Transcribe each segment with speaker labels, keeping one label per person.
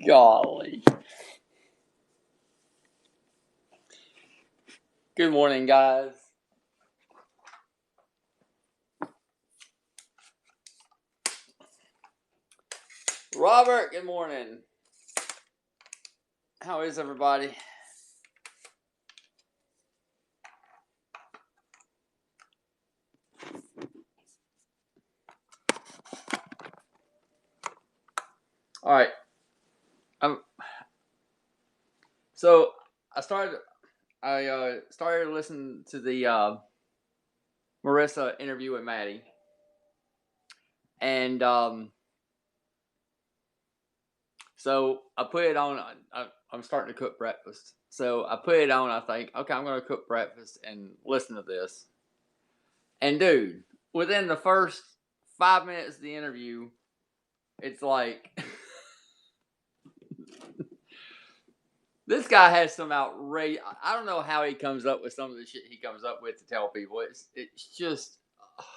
Speaker 1: Golly. Good morning, guys. Robert, good morning. How is everybody? All right. So I started listening to the Marissa interview with Matty, and so I put it on. I'm starting to cook breakfast, so I put it on. I think, okay, I'm going to cook breakfast and listen to this. And dude, within the first 5 minutes of the interview, it's like this guy has some outrageous. I don't know how he comes up with some of the shit he comes up with to tell people. It's just,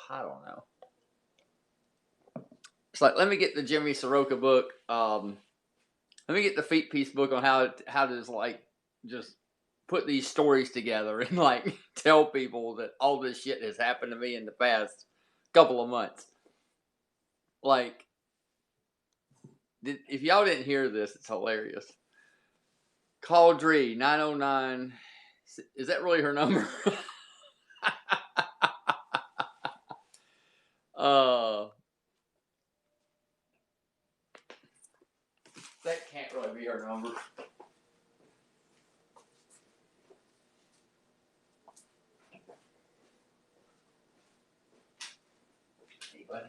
Speaker 1: I don't know. It's like, let me get the Jimmy Soroka book. Let me get the Feet Piece book on how to like just put these stories together and like tell people that all this shit has happened to me in the past couple of months. Like, if y'all didn't hear this, it's hilarious. Call Dree 909. Is that really her number? That can't really be her number. Hey, buddy.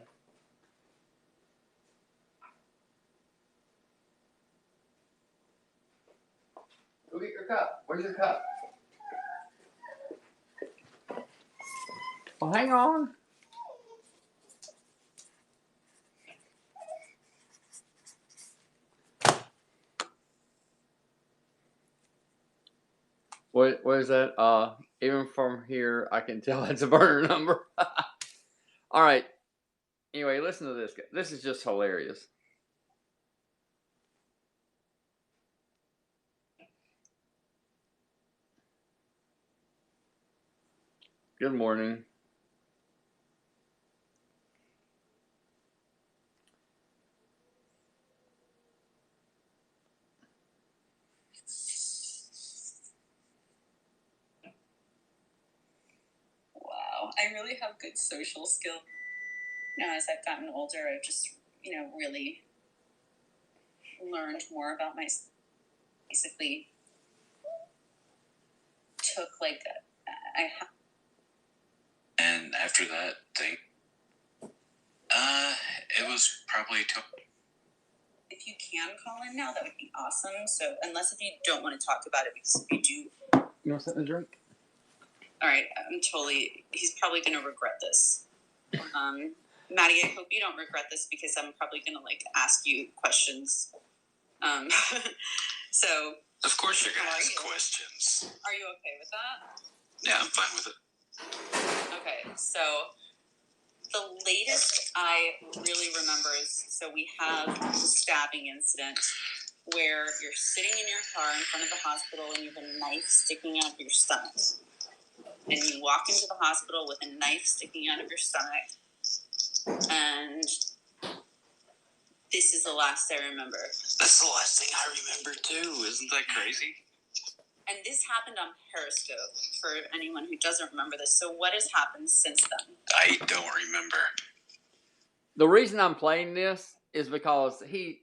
Speaker 1: Go get your cup. Where's your cup? Well, hang on. What is that? Even from here, I can tell it's a burner number. All right. Anyway, listen to this. This is just hilarious. Good morning.
Speaker 2: Wow, I really have good social skills. Now, as I've gotten older, I've just, really learned more about myself. Basically, took
Speaker 3: And after that thing, it was probably
Speaker 2: if you can call in now, that would be awesome. So, unless if you don't want to talk about it, because if you
Speaker 1: do, you want something to drink?
Speaker 2: All right, he's probably going to regret this. Matty, I hope you don't regret this, because I'm probably going to ask you questions. So.
Speaker 3: Of course you're going to ask questions.
Speaker 2: Are you okay with that?
Speaker 3: Yeah, I'm fine with it.
Speaker 2: Okay, so the latest I really remember is, so we have a stabbing incident where you're sitting in your car in front of the hospital and you have a knife sticking out of your stomach. And you walk into the hospital with a knife sticking out of your stomach. And this is the last I remember.
Speaker 3: That's the last thing I remember too. Isn't that crazy?
Speaker 2: And this happened on Periscope, for anyone who doesn't remember this. So what has happened since then?
Speaker 3: I don't remember.
Speaker 1: The reason I'm playing this is because he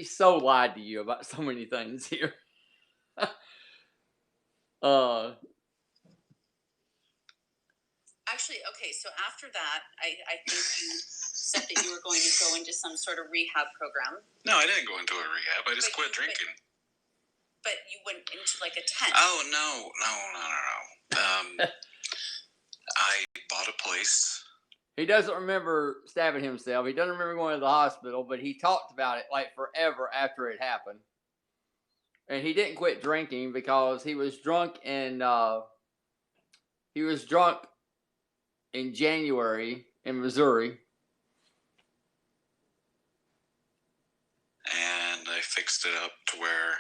Speaker 1: so lied to you about so many things here.
Speaker 2: Actually, okay, so after that, I think you said that you were going to go into some sort of rehab program.
Speaker 3: No, I didn't go into a rehab. I just quit drinking.
Speaker 2: But you went into a tent.
Speaker 3: Oh, no. I bought a place.
Speaker 1: He doesn't remember stabbing himself. He doesn't remember going to the hospital, but he talked about it forever after it happened. And he didn't quit drinking because he was drunk in January in Missouri.
Speaker 3: fixed it up to where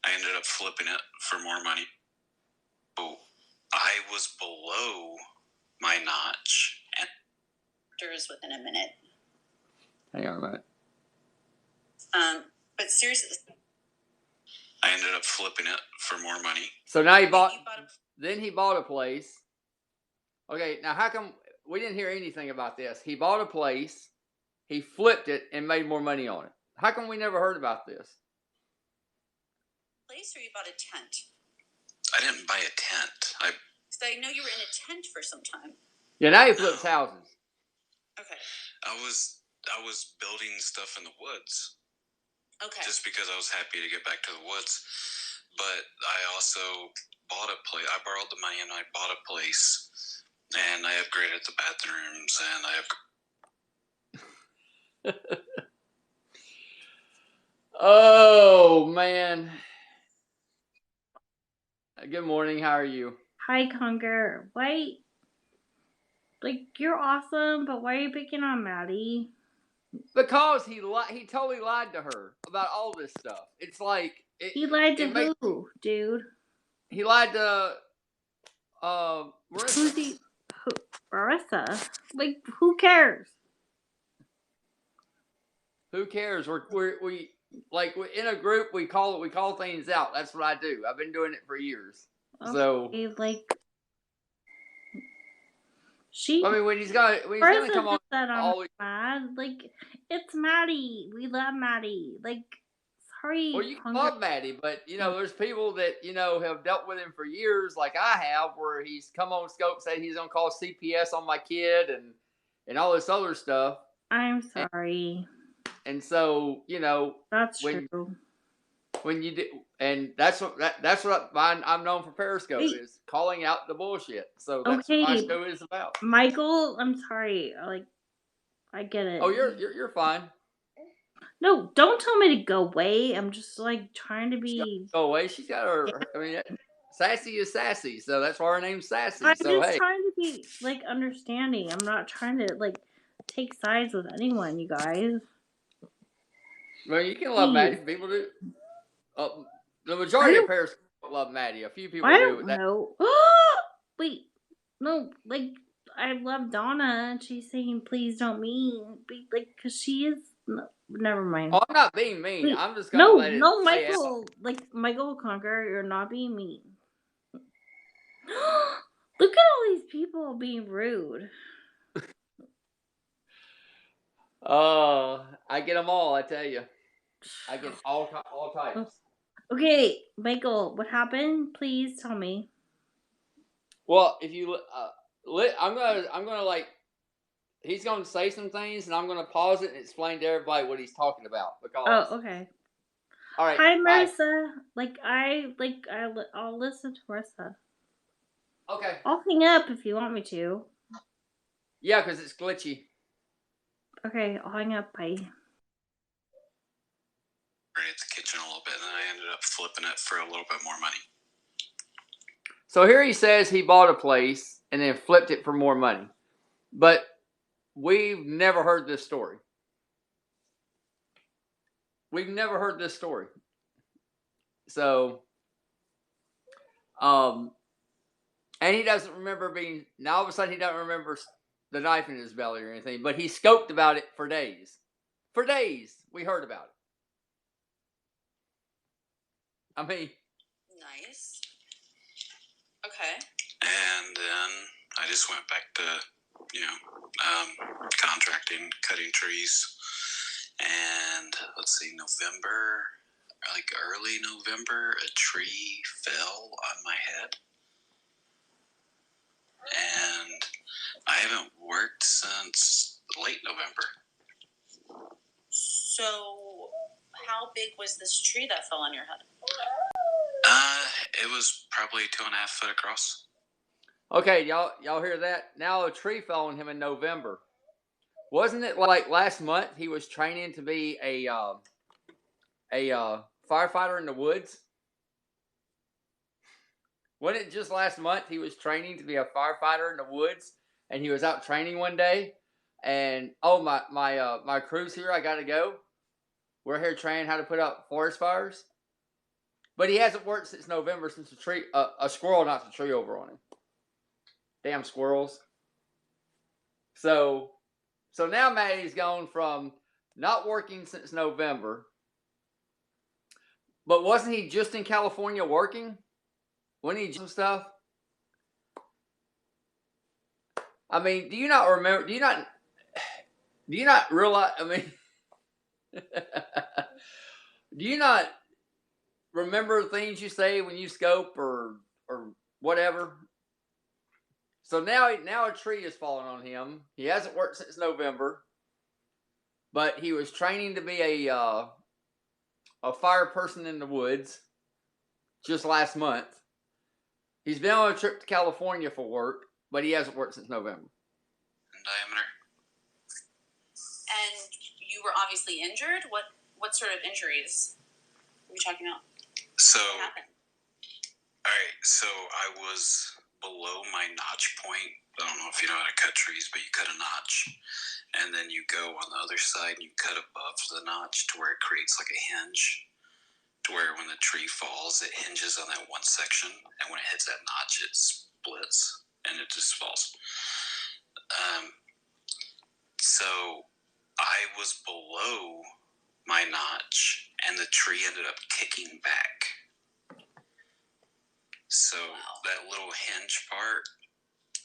Speaker 3: I ended up flipping it for more money. Oh, I was below my notch. And
Speaker 2: within a minute.
Speaker 1: Hang on a minute.
Speaker 2: But seriously,
Speaker 3: I ended up flipping it for more money.
Speaker 1: So now he bought a place. Okay, now how come we didn't hear anything about this? He bought a place, he flipped it, and made more money on it. How come we never heard about this?
Speaker 2: Place, or you bought a tent?
Speaker 3: I didn't buy a tent.
Speaker 2: So I know you were in a tent for some time.
Speaker 1: Yeah, now he flips houses.
Speaker 2: Okay.
Speaker 3: I was building stuff in the woods.
Speaker 2: Okay.
Speaker 3: Just because I was happy to get back to the woods. But I also bought a place. I borrowed the money and I bought a place. And I upgraded the bathrooms and
Speaker 1: Oh, man. Good morning. How are you?
Speaker 4: Hi, Conger. Why? Like, you're awesome, but why are you picking on Matty?
Speaker 1: Because he totally lied to her about all this stuff. It's like
Speaker 4: He lied to who, dude?
Speaker 1: He lied to Marissa.
Speaker 4: Marissa? Like, who cares?
Speaker 1: Who cares? We in a group. We call things out. That's what I do. I've been doing it for years.
Speaker 4: Okay,
Speaker 1: so
Speaker 4: I
Speaker 1: mean, when he's gonna come on,
Speaker 4: always mad. Like, it's Matty. We love Matty. Like, sorry.
Speaker 1: Well, you love Matty, but there's people that have dealt with him for years, like I have, where he's come on scope, say he's gonna call CPS on my kid and all this other stuff.
Speaker 4: I'm sorry.
Speaker 1: And so
Speaker 4: that's true.
Speaker 1: When you do, and that's what I'm known for Periscope is calling out the bullshit. So that's what my show is about.
Speaker 4: Michael, I'm sorry. I get it.
Speaker 1: Oh, you're fine.
Speaker 4: No, don't tell me to go away. I'm just trying to be.
Speaker 1: Go away. She's got her. I mean, Sassy is Sassy, so that's why her name's Sassy.
Speaker 4: I'm just trying to be understanding. I'm not trying to take sides with anyone, you guys.
Speaker 1: Well, you can love Matty. People do. The majority of Periscope love Matty. A few people do.
Speaker 4: I don't know. Wait, no. I love Donna, and she's saying, "Please don't mean," because she is. No, never mind.
Speaker 1: Oh, I'm not being mean. Wait, I'm just gonna let it
Speaker 4: Michael. Michael Conger, you're not being mean. Look at all these people being rude.
Speaker 1: I get them all. I tell you, I get all types.
Speaker 4: Okay, Michael, what happened? Please tell me.
Speaker 1: Well, if you, I'm gonna he's gonna say some things, and I'm gonna pause it and explain to everybody what he's talking about. Because
Speaker 4: okay.
Speaker 1: All right.
Speaker 4: Hi, Marissa. I'll listen to Marissa.
Speaker 1: Okay.
Speaker 4: I'll hang up if you want me to.
Speaker 1: Yeah, because it's glitchy.
Speaker 4: Okay, I'll hang up. Bye.
Speaker 3: At the kitchen a little bit, and then I ended up flipping it for a little bit more money.
Speaker 1: So here he says he bought a place and then flipped it for more money. But we've never heard this story. We've never heard this story. So, and he doesn't remember now all of a sudden he doesn't remember the knife in his belly or anything, but he scoped about it for days. For days, we heard about it. I mean,
Speaker 2: nice. Okay.
Speaker 3: And then I just went back to, contracting, cutting trees. And let's see, November, early November, a tree fell on my head. And I haven't worked since late November.
Speaker 2: So, how big was this tree that fell on your head?
Speaker 3: It was probably 2.5 foot across.
Speaker 1: Okay, y'all hear that? Now a tree fell on him in November. Wasn't it last month he was training to be a firefighter in the woods? Wasn't it just last month he was training to be a firefighter in the woods, and he was out training one day, and my crew's here, I gotta go. we're here trained how to put out forest fires. But he hasn't worked since November since a squirrel knocked a tree over on him. Damn squirrels. So now Matty's gone from not working since November. But wasn't he just in California working? Wasn't he some stuff? I mean, do you not remember? Do you not realize? I mean, do you not remember things you say when you scope or whatever? So now a tree is falling on him. He hasn't worked since November, but he was training to be a fire person in the woods just last month. He's been on a trip to California for work, but he hasn't worked since November.
Speaker 3: In diameter.
Speaker 2: And you were obviously injured. What sort of injuries are we talking about?
Speaker 3: So,
Speaker 2: What happened?
Speaker 3: all right. So I was below my notch point. I don't know if you know how to cut trees, but you cut a notch, and then you go on the other side and you cut above the notch to where it creates like a hinge, to where when the tree falls, it hinges on that one section, and when it hits that notch, it splits and it just falls. So I was below my notch, and the tree ended up kicking back. So that little hinge part,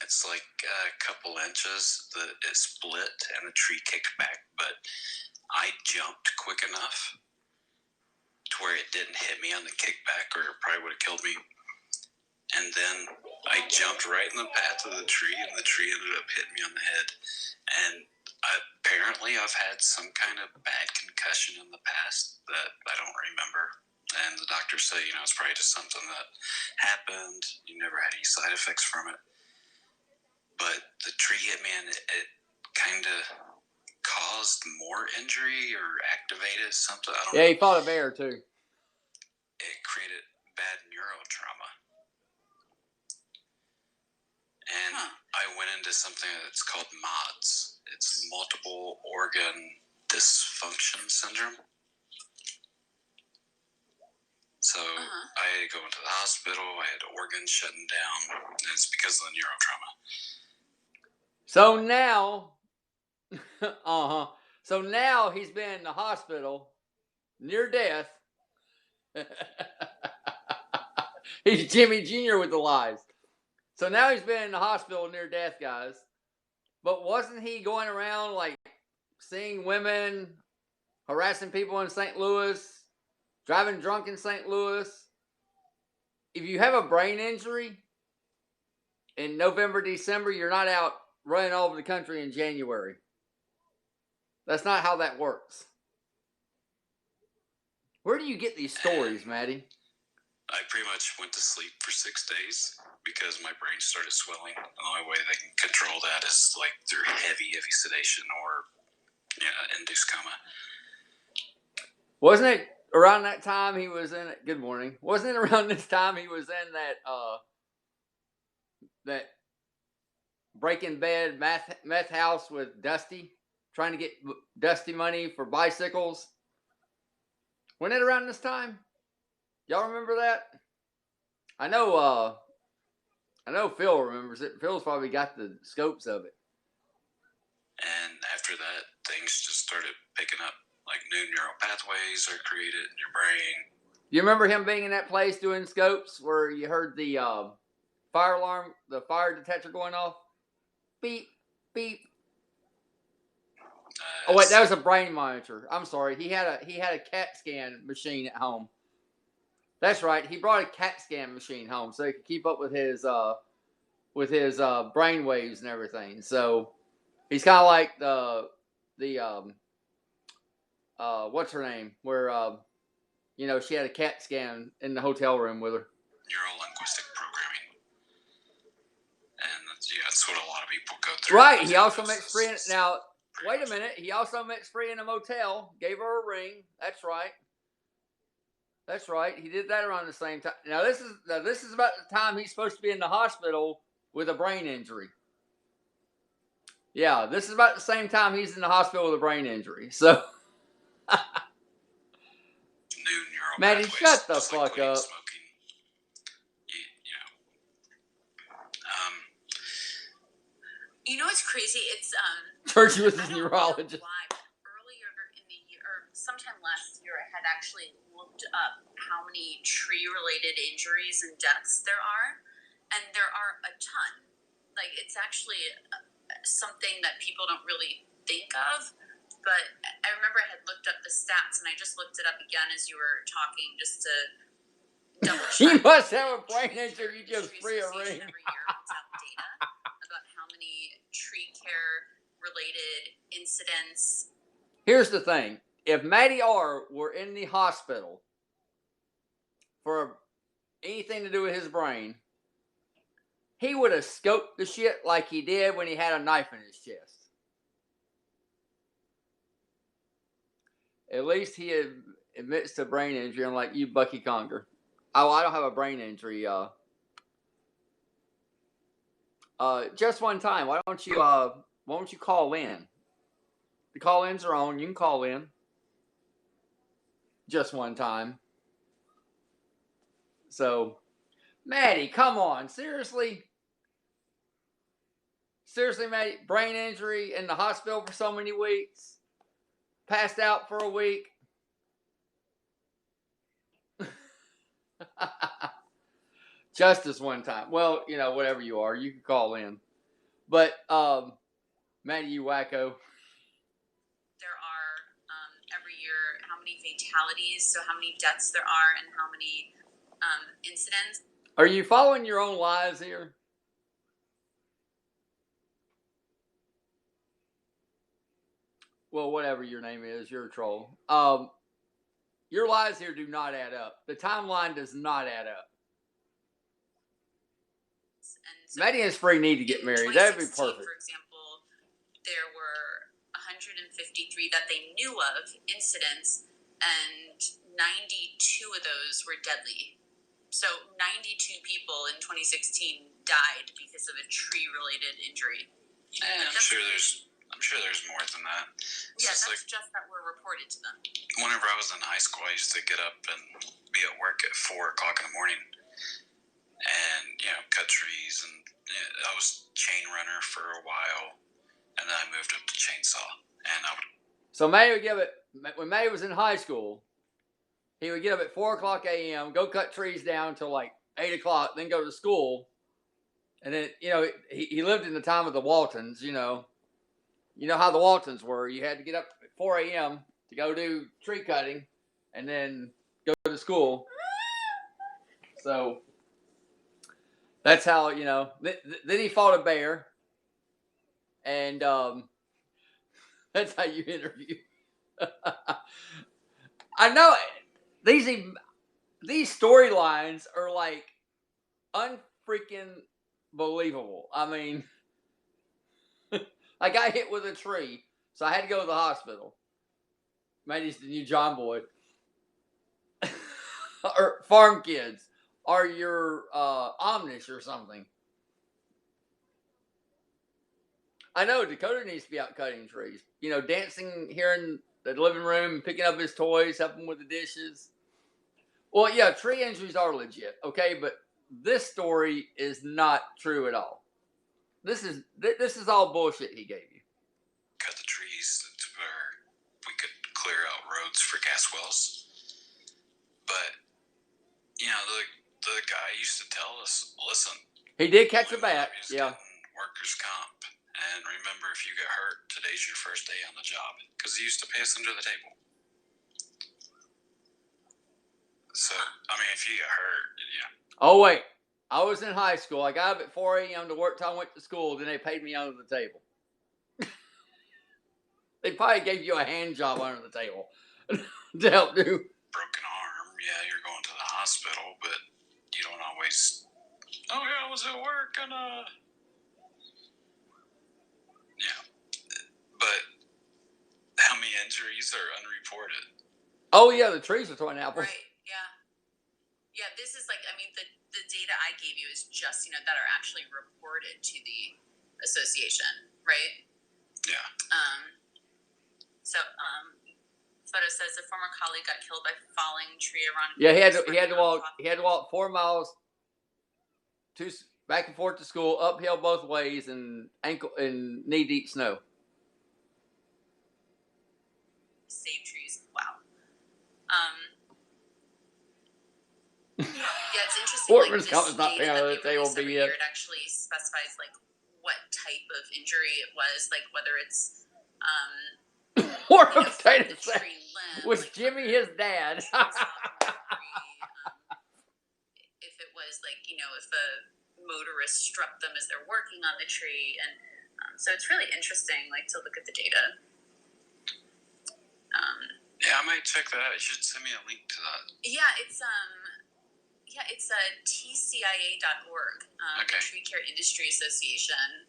Speaker 3: it's like a couple inches that it split and the tree kicked back, but I jumped quick enough to where it didn't hit me on the kickback, or it probably would have killed me. And then I jumped right in the path of the tree, and the tree ended up hitting me on the head. And apparently I've had some kind of bad concussion in the past that I don't remember. And the doctors say, it's probably just something that happened. You never had any side effects from it. But the tree hit me, and it kind of caused more injury or activated something. I don't know.
Speaker 1: Yeah, he fought a bear too.
Speaker 3: It created bad neurotrauma. And I went into something that's called MODS. It's multiple organ dysfunction syndrome. So I had to go into the hospital. I had organs shutting down. And it's because of the neurotrauma.
Speaker 1: So now he's been in the hospital near death. He's Jimmy Jr. with the lies. So now he's been in the hospital near death, guys. But wasn't he going around like seeing women, harassing people in St. Louis, driving drunk in St. Louis? If you have a brain injury in November, December, you're not out running all over the country in January. That's not how that works. Where do you get these stories, Matty?
Speaker 3: I pretty much went to sleep for 6 days because my brain started swelling. The only way they can control that is like through heavy sedation or induced coma.
Speaker 1: Wasn't it around that time he was in it? Good morning. Wasn't it around this time he was in that Breaking Bad meth house with Dusty, trying to get Dusty money for bicycles? Wasn't it around this time? Y'all remember that? I know Phil remembers it. Phil's probably got the scopes of it.
Speaker 3: And after that, things just started picking up. Like new neural pathways are created in your brain.
Speaker 1: You remember him being in that place doing scopes where you heard the fire alarm, the fire detector going off? Beep, beep. Oh wait, that was a brain monitor. I'm sorry. He had a CAT scan machine at home. That's right. He brought a CAT scan machine home so he could keep up with his brain waves and everything. So he's kind of like the what's her name? Where she had a CAT scan in the hotel room with her.
Speaker 3: Neuro-linguistic programming, and that's what a lot of people go through.
Speaker 1: Right. He also met Spree. Now, wait a minute. He also met Spree in a motel. Gave her a ring. That's right. That's right. He did that around the same time. Now this is about the time he's supposed to be in the hospital with a brain injury. Yeah, this is about the same time he's in the hospital with a brain injury. So
Speaker 3: neural
Speaker 1: Maddie,
Speaker 3: pathways.
Speaker 1: shut the
Speaker 3: just like
Speaker 1: fuck
Speaker 3: quitting
Speaker 1: up.
Speaker 3: smoking. You know.
Speaker 2: You know what's crazy? It's
Speaker 1: Churchy was
Speaker 2: I
Speaker 1: his
Speaker 2: don't know
Speaker 1: neurologist.
Speaker 2: why, but earlier in the year, or sometime last year, I had actually looked up how many tree-related injuries and deaths there are, and there are a ton. Like, it's actually something that people don't really think of. But I remember I had looked up the stats, and I just looked it up again as you were talking, just to double check.
Speaker 1: You must have a brain injury. You just free a ring.
Speaker 2: Every year puts out data about how many tree care related incidents.
Speaker 1: Here's the thing. If Matty R were in the hospital for anything to do with his brain, he would have scoped the shit like he did when he had a knife in his chest. At least he admits to brain injury, unlike you, Bucky Conger. Oh, I don't have a brain injury. Just one time. Why don't you call in? The call-ins are on. You can call in. Just one time. So, Maddie, come on. Seriously? Seriously, Maddie? Brain injury in the hospital for so many weeks? Passed out for a week? Just this one time. Well, you know, whatever you are, you can call in. But, Maddie, you wacko.
Speaker 2: There are every year how many fatalities, so how many deaths there are, and how many incidents.
Speaker 1: Are you following your own lies here? Well, whatever your name is, you're a troll. Your lies here do not add up. The timeline does not add up.
Speaker 2: So
Speaker 1: Maddie and Spree need to get married. That'd be perfect.
Speaker 2: For example, there were 153 that they knew of incidents, and 92 of those were deadly. So 92 people in 2016 died because of a tree-related injury.
Speaker 3: And I'm sure there's more than that.
Speaker 2: Yeah, that's like, just that were reported to them.
Speaker 3: Whenever I was in high school, I used to get up and be at work at 4 o'clock in the morning, and cut trees, and I was chain runner for a while, and then I moved up to chainsaw, and I would.
Speaker 1: So May would when May was in high school, he would get up at 4 o'clock a.m., go cut trees down until like 8 o'clock, then go to school, and then he lived in the time of the Waltons. You know how the Waltons were. You had to get up at 4 a.m. to go do tree cutting, and then go to school. So that's how, then he fought a bear, and that's how you interview. I know these storylines are like unfreaking believable. I mean, I got hit with a tree, so I had to go to the hospital. Maddie's the new John Boy. Or farm kids. Or your Amish or something. I know Dakota needs to be out cutting trees. Dancing here in the living room, picking up his toys, helping with the dishes. Well, yeah, tree injuries are legit, okay? But this story is not true at all. This is all bullshit he gave you.
Speaker 3: Cut the trees to where we could clear out roads for gas wells. But, the guy used to tell us, listen.
Speaker 1: He did catch a bat, yeah.
Speaker 3: Workers' comp. And remember, if you get hurt, today's your first day on the job. Because he used to pay us under the table. So, if you get hurt,
Speaker 1: Oh, wait. I was in high school. I got up at 4 a.m. to work till I went to school. Then they paid me under the table. They probably gave you a hand job under the table to help do.
Speaker 3: Broken arm, yeah, you're going to the hospital, but you don't always. Oh yeah, I was at work and yeah. But how many injuries are unreported?
Speaker 1: Oh yeah, the trees are throwing apples.
Speaker 2: Right. Yeah. Yeah. This is like, the data I gave you is just that are actually reported to the association, right?
Speaker 3: Yeah.
Speaker 2: So photo says a former colleague got killed by falling tree around.
Speaker 1: Yeah, he had to walk 4 miles back and forth to school, uphill both ways, and knee deep snow.
Speaker 2: Save trees. Wow. Yeah, it's interesting.
Speaker 1: Workman's
Speaker 2: like,
Speaker 1: comp is not
Speaker 2: this
Speaker 1: paying
Speaker 2: data
Speaker 1: on
Speaker 2: that
Speaker 1: the
Speaker 2: they
Speaker 1: table.
Speaker 2: release every year, it actually specifies like what type of injury it was, like whether it's
Speaker 1: Or
Speaker 2: you know,
Speaker 1: a potato
Speaker 2: the
Speaker 1: sack.
Speaker 2: tree limb,
Speaker 1: Was
Speaker 2: like,
Speaker 1: Jimmy his dad?
Speaker 2: if it was like, you know, if a motorist struck them as they're working on the tree, and so it's really interesting, like, to look at the data.
Speaker 3: Yeah, I might check that out. You should send me a link to that.
Speaker 2: Yeah, it's tcia.org,
Speaker 3: Okay.
Speaker 2: the Tree Care Industry Association.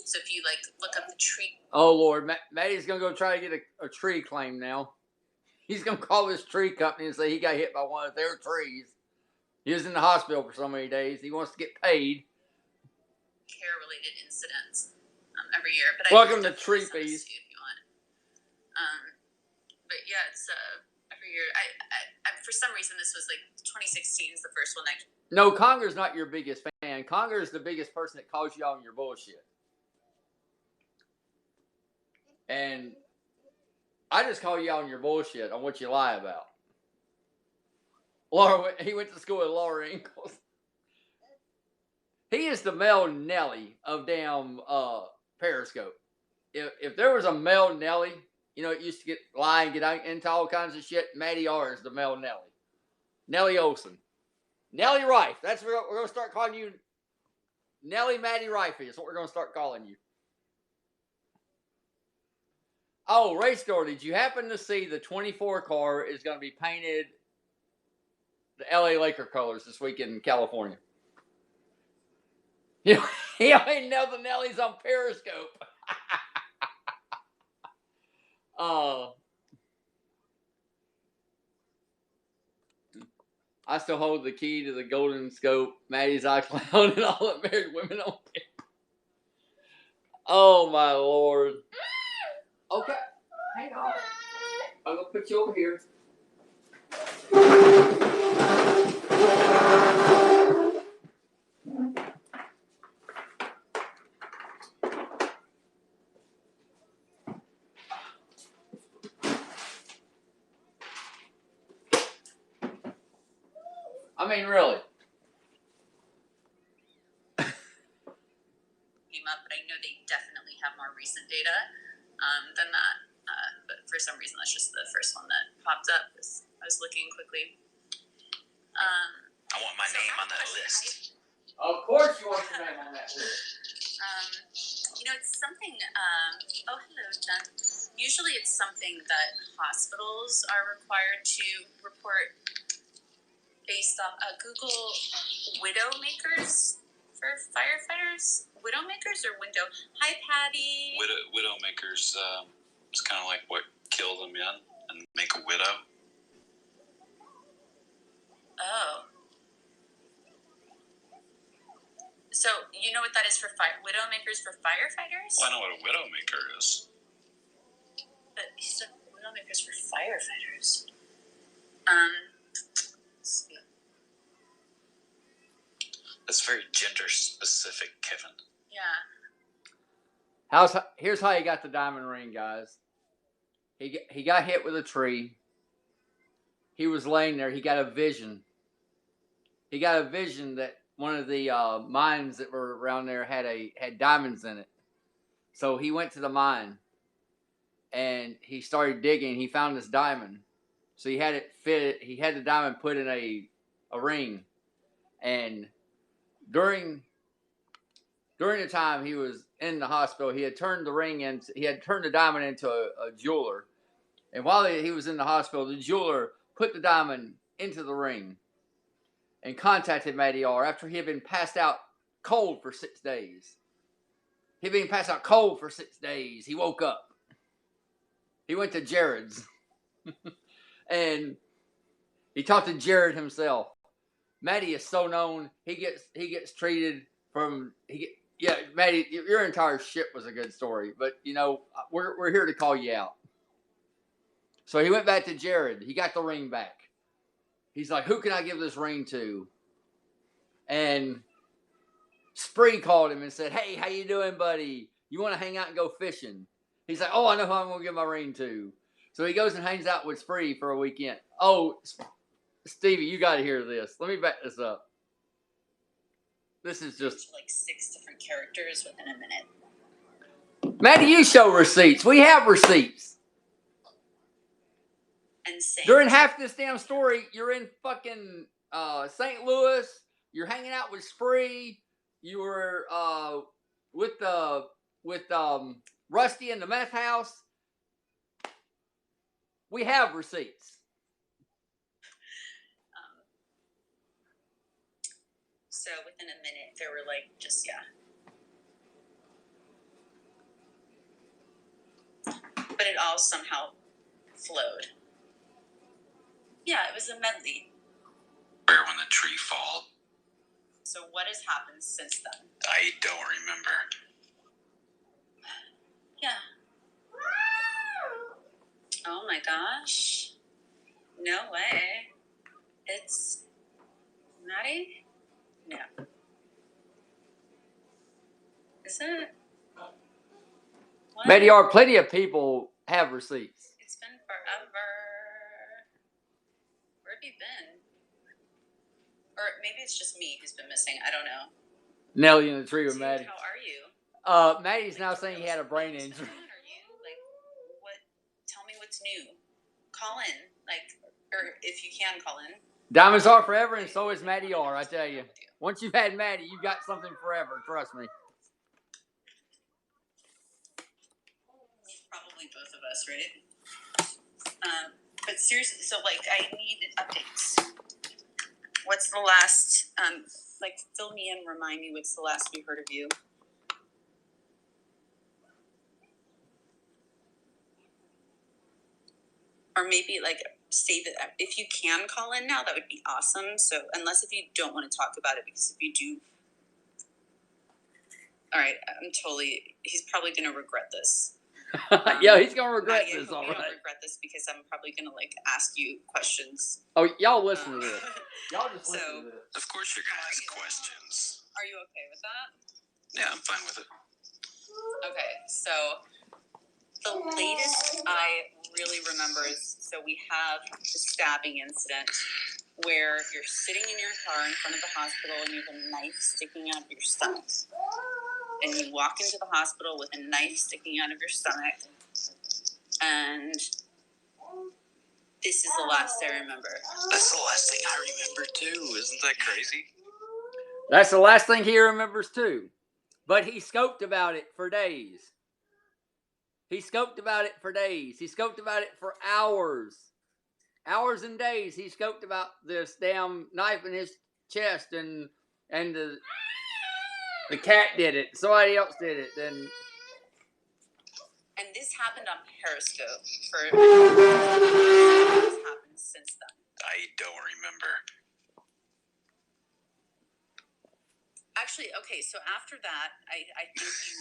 Speaker 2: So if you like look up the tree.
Speaker 1: Oh Lord, Matty's gonna go try to get a tree claim now. He's gonna call this tree company and say he got hit by one of their trees. He was in the hospital for so many days. He wants to get paid.
Speaker 2: Care-related incidents every year. But
Speaker 1: Welcome to Tree Fees.
Speaker 2: If you want. But yeah, it's every year. I for some reason this was like 2016 is the first one that.
Speaker 1: No, Conger's not your biggest fan. Conger is the biggest person that calls you out on your bullshit. And I just call you out on your bullshit on what you lie about. He went to school with Laura Ingalls. He is the Mel Nelly of damn Periscope. If there was a Mel Nelly, you know, it used to lie and get into all kinds of shit. Matty R is the Mel Nelly. Nelly Olson. Nelly Rife. That's what we're going to start calling you. Nelly Matty Rife is what we're going to start calling you. Oh, Ray Store, did you happen to see the 24 car is going to be painted the LA Laker colors this weekend in California? You know, he only knows the Nellies on Periscope. I still hold the key to the golden scope, Matty's iCloud, and all the married women on camera. Oh my Lord. Okay, hang on. I'm gonna put you over here. I mean, really.
Speaker 2: Came up, but I know they definitely have more recent data than that. But for some reason, that's just the first one that popped up. I was looking quickly.
Speaker 3: I want my name on that list.
Speaker 1: Of course you want your name on that list.
Speaker 2: You know, it's something. Oh, hello, Jen. Usually, it's something that hospitals are required to report based off Google Widowmakers for firefighters. Widowmakers or window? Hi, Patty.
Speaker 3: Widowmakers. It's kind of like what killed them, yeah, and make a widow.
Speaker 2: Oh. So, you know what that is for Widowmakers for firefighters?
Speaker 3: Well, I know what a widowmaker is.
Speaker 2: But he said Widowmakers for firefighters. Let's see.
Speaker 3: That's very gender specific, Kevin.
Speaker 2: Yeah.
Speaker 1: Here's how he got the diamond ring, guys. He got hit with a tree. He was laying there. He got a vision. He got a vision that one of the mines that were around there had diamonds in it. So he went to the mine and he started digging. He found this diamond. So he had it fitted. He had the diamond put in a ring. And during the time he was in the hospital, he had turned the diamond into a jeweler. And while he was in the hospital, the jeweler put the diamond into the ring and contacted Matty R after he had been passed out cold for 6 days. He'd been passed out cold for 6 days. He woke up. He went to Jared's. And he talked to Jared himself. Matty is so known. He gets treated from Matty, your entire shit was a good story, but you know we're here to call you out. So he went back to Jared. He got the ring back. He's like, who can I give this ring to? And Spree called him and said, hey, how you doing, buddy? You want to hang out and go fishing? He's like, oh, I know who I'm going to give my ring to. So he goes and hangs out with Spree for a weekend. Oh, Stevie, you got to hear this. Let me back this up. This is just...
Speaker 2: like 6 different characters within a minute.
Speaker 1: Matty, you show receipts. We have receipts.
Speaker 2: Insane.
Speaker 1: During half this damn story, you're in fucking St. Louis. You're hanging out with Spree. You were with Rusty in the meth house. We have receipts.
Speaker 2: So within a minute, there were like just but it all somehow flowed. Yeah, it was a medley.
Speaker 3: Where when the tree fall.
Speaker 2: So what has happened since then?
Speaker 3: I don't remember.
Speaker 2: Yeah. Oh my gosh. No way. It's Matty? No. Is it? What?
Speaker 1: Matty R, plenty of people have receipts.
Speaker 2: It's been forever. Where have you been? Or maybe it's just me who's been missing. I don't know.
Speaker 1: Nelly in the tree with
Speaker 2: Dude,
Speaker 1: Matty.
Speaker 2: how are you?
Speaker 1: Matty's now saying he had a brain injury.
Speaker 2: What's going on? Are you like what? Tell me what's new. Call in, or if you can call in.
Speaker 1: Diamonds are forever, and so is Matty R. I tell you. Once you've had Matty, you've got something forever. Trust me.
Speaker 2: Probably both of us, right? But seriously, so I need updates. What's the last? Fill me in. Remind me. What's the last we heard of you? Or maybe say that if you can call in now, that would be awesome. So unless if you don't want to talk about it, because if you do, all right, he's probably going to regret this.
Speaker 1: Yeah, he's going to regret this, all
Speaker 2: right. I don't regret this because I'm probably going to ask you questions.
Speaker 1: Oh, y'all listen to this. Y'all just listen to this.
Speaker 3: Of course you're going to ask questions.
Speaker 2: Are you okay with that?
Speaker 3: Yeah, I'm fine with it.
Speaker 2: Okay, so the latest I really remember is, so we have the stabbing incident where you're sitting in your car in front of the hospital and you have a knife sticking out of your stomach. And you walk into the hospital with a knife sticking out of your stomach. And this is the last I remember.
Speaker 3: That's the last thing I remember too. Isn't that crazy?
Speaker 1: That's the last thing he remembers too. But he scoped about it for days. He scoped about it for days. He scoped about it for hours. Hours and days he scoped about this damn knife in his chest, and the cat did it. Somebody else did it. And
Speaker 2: this happened on Periscope. What's happened since then?
Speaker 3: I don't remember.
Speaker 2: Actually, okay, so after that, I think you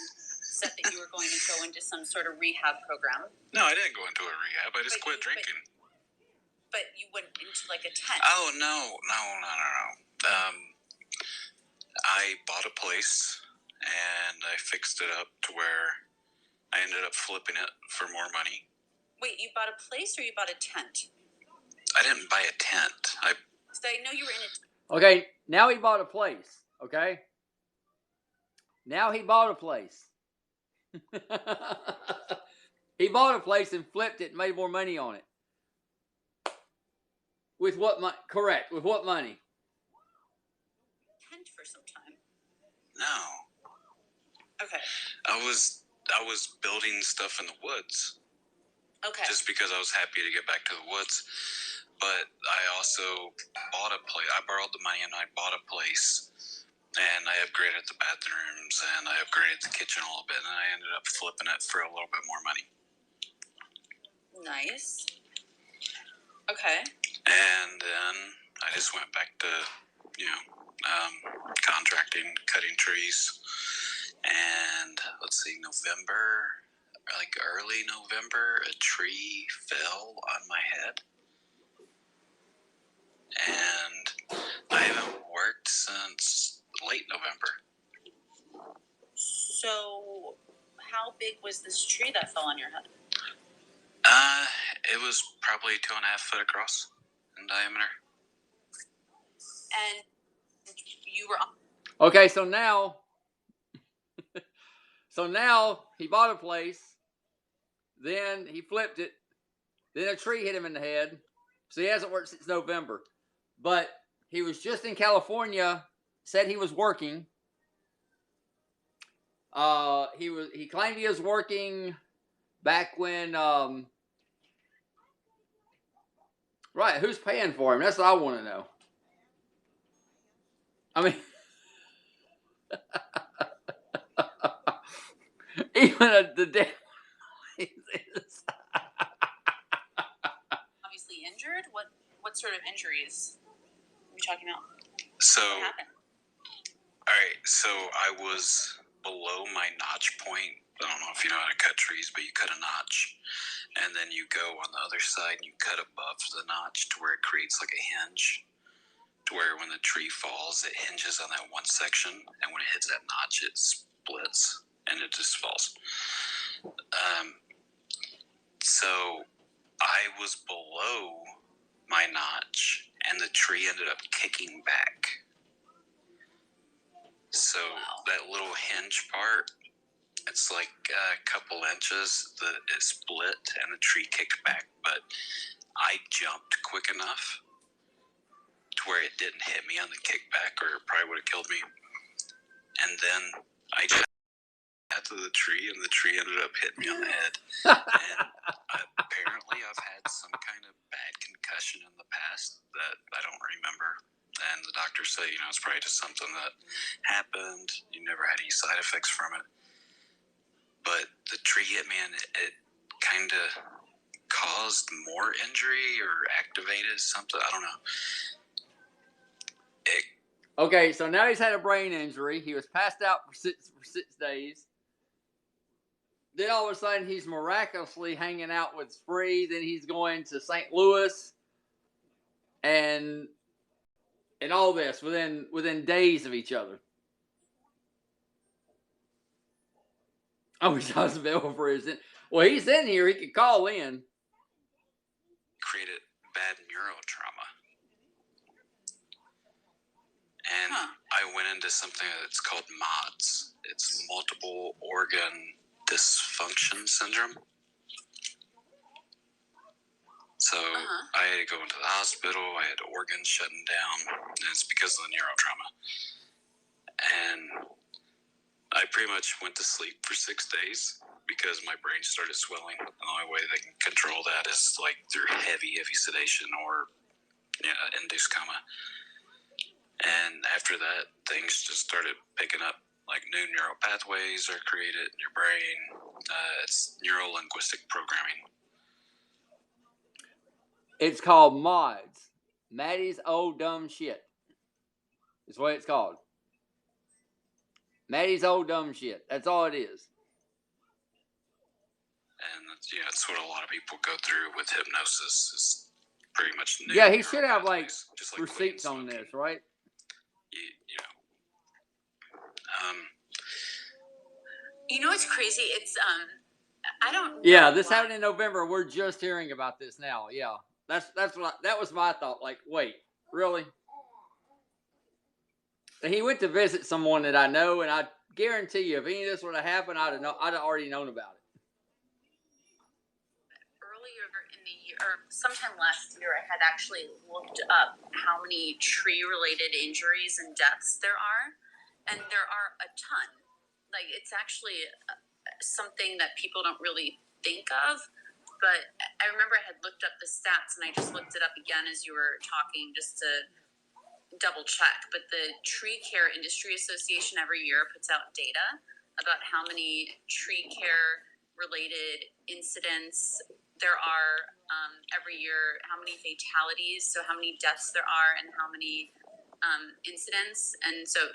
Speaker 2: said that you were going to go into some sort of rehab program.
Speaker 3: No, I didn't go into a rehab. I just quit drinking.
Speaker 2: But you went into a tent.
Speaker 3: Oh, no. I bought a place, and I fixed it up to where I ended up flipping it for more money.
Speaker 2: Wait, you bought a place or you bought a tent?
Speaker 3: I didn't buy a tent.
Speaker 2: So I know you were in a tent.
Speaker 1: okay, now he bought a place. Okay? Now he bought a place. He bought a place and flipped it and made more money on it. With what money? Correct. With what money?
Speaker 2: Tent for some time.
Speaker 3: No.
Speaker 2: Okay.
Speaker 3: I was building stuff in the woods.
Speaker 2: Okay.
Speaker 3: Just because I was happy to get back to the woods. But I also bought a place. I borrowed the money and I bought a place. And I upgraded the bathrooms and I upgraded the kitchen a little bit. And I ended up flipping it for a little bit more money.
Speaker 2: Nice. Okay.
Speaker 3: And then I just went back to, contracting, cutting trees. And let's see, November like early November, a tree fell on my head. And I haven't worked since late November.
Speaker 2: So, how big was this tree that fell on your head?
Speaker 3: It was probably 2.5 foot across in diameter.
Speaker 2: And you were...
Speaker 1: Okay, so now he bought a place, then he flipped it, then a tree hit him in the head. So he hasn't worked since November. But he was just in California, said he was working. He claimed he was working back when right, who's paying for him? That's what I want to know. I mean, even the devil is
Speaker 2: obviously injured. What sort of injuries are we talking about?
Speaker 3: So,
Speaker 2: what happened?
Speaker 3: All right, so I was below my notch point. I don't know if you know how to cut trees, but you cut a notch, and then you go on the other side and you cut above the notch to where it creates like a hinge, to where when the tree falls, it hinges on that one section, and when it hits that notch, it splits and it just falls. So I was below my notch, and the tree ended up kicking back. So that little hinge part, it's like a couple inches that it split and the tree kicked back, but I jumped quick enough to where it didn't hit me on the kickback, or it probably would have killed me. And then I just to the tree, and the tree ended up hitting me on the head. And apparently I've had some kind of bad concussion in the past that I don't remember. And the doctors say, it's probably just something that happened. You never had any side effects from it. But the tree hit me, and it kind of caused more injury or activated something. I don't know.
Speaker 1: Okay, so now he's had a brain injury. He was passed out for six days. Then all of a sudden, he's miraculously hanging out with Spree. Then he's going to St. Louis, and all this within days of each other. Oh, he's hospital for his. Well, he's in here. He could call in.
Speaker 3: Created bad neural trauma, and I went into something that's called MODS. It's multiple organ dysfunction syndrome. So I had to go into the hospital. I had organs shutting down, and it's because of the neural trauma. And I pretty much went to sleep for 6 days because my brain started swelling. And the only way they can control that is like through heavy sedation or induced coma. And after that, things just started picking up. Like new neural pathways are created in your brain. It's neuro-linguistic programming.
Speaker 1: It's called MODS. Matty's old dumb shit. Is what it's called. Matty's old dumb shit. That's all it is.
Speaker 3: And that's what a lot of people go through with hypnosis. Is pretty much new.
Speaker 1: Yeah, he should have like receipts on this, right?
Speaker 2: It's crazy. It's I don't know.
Speaker 1: Yeah, this happened in November. We're just hearing about this now. Yeah, that was my thought. Like, wait, really? And he went to visit someone that I know, and I guarantee you, if any of this would have happened, I'd have already known about it.
Speaker 2: Earlier in the year, or sometime last year, I had actually looked up how many tree-related injuries and deaths there are, and there are a ton. Like, it's actually something that people don't really think of, but I remember I had looked up the stats, and I just looked it up again as you were talking just to double check. But the Tree Care Industry Association every year puts out data about how many tree care related incidents there are every year, how many fatalities, so how many deaths there are, and how many incidents. And so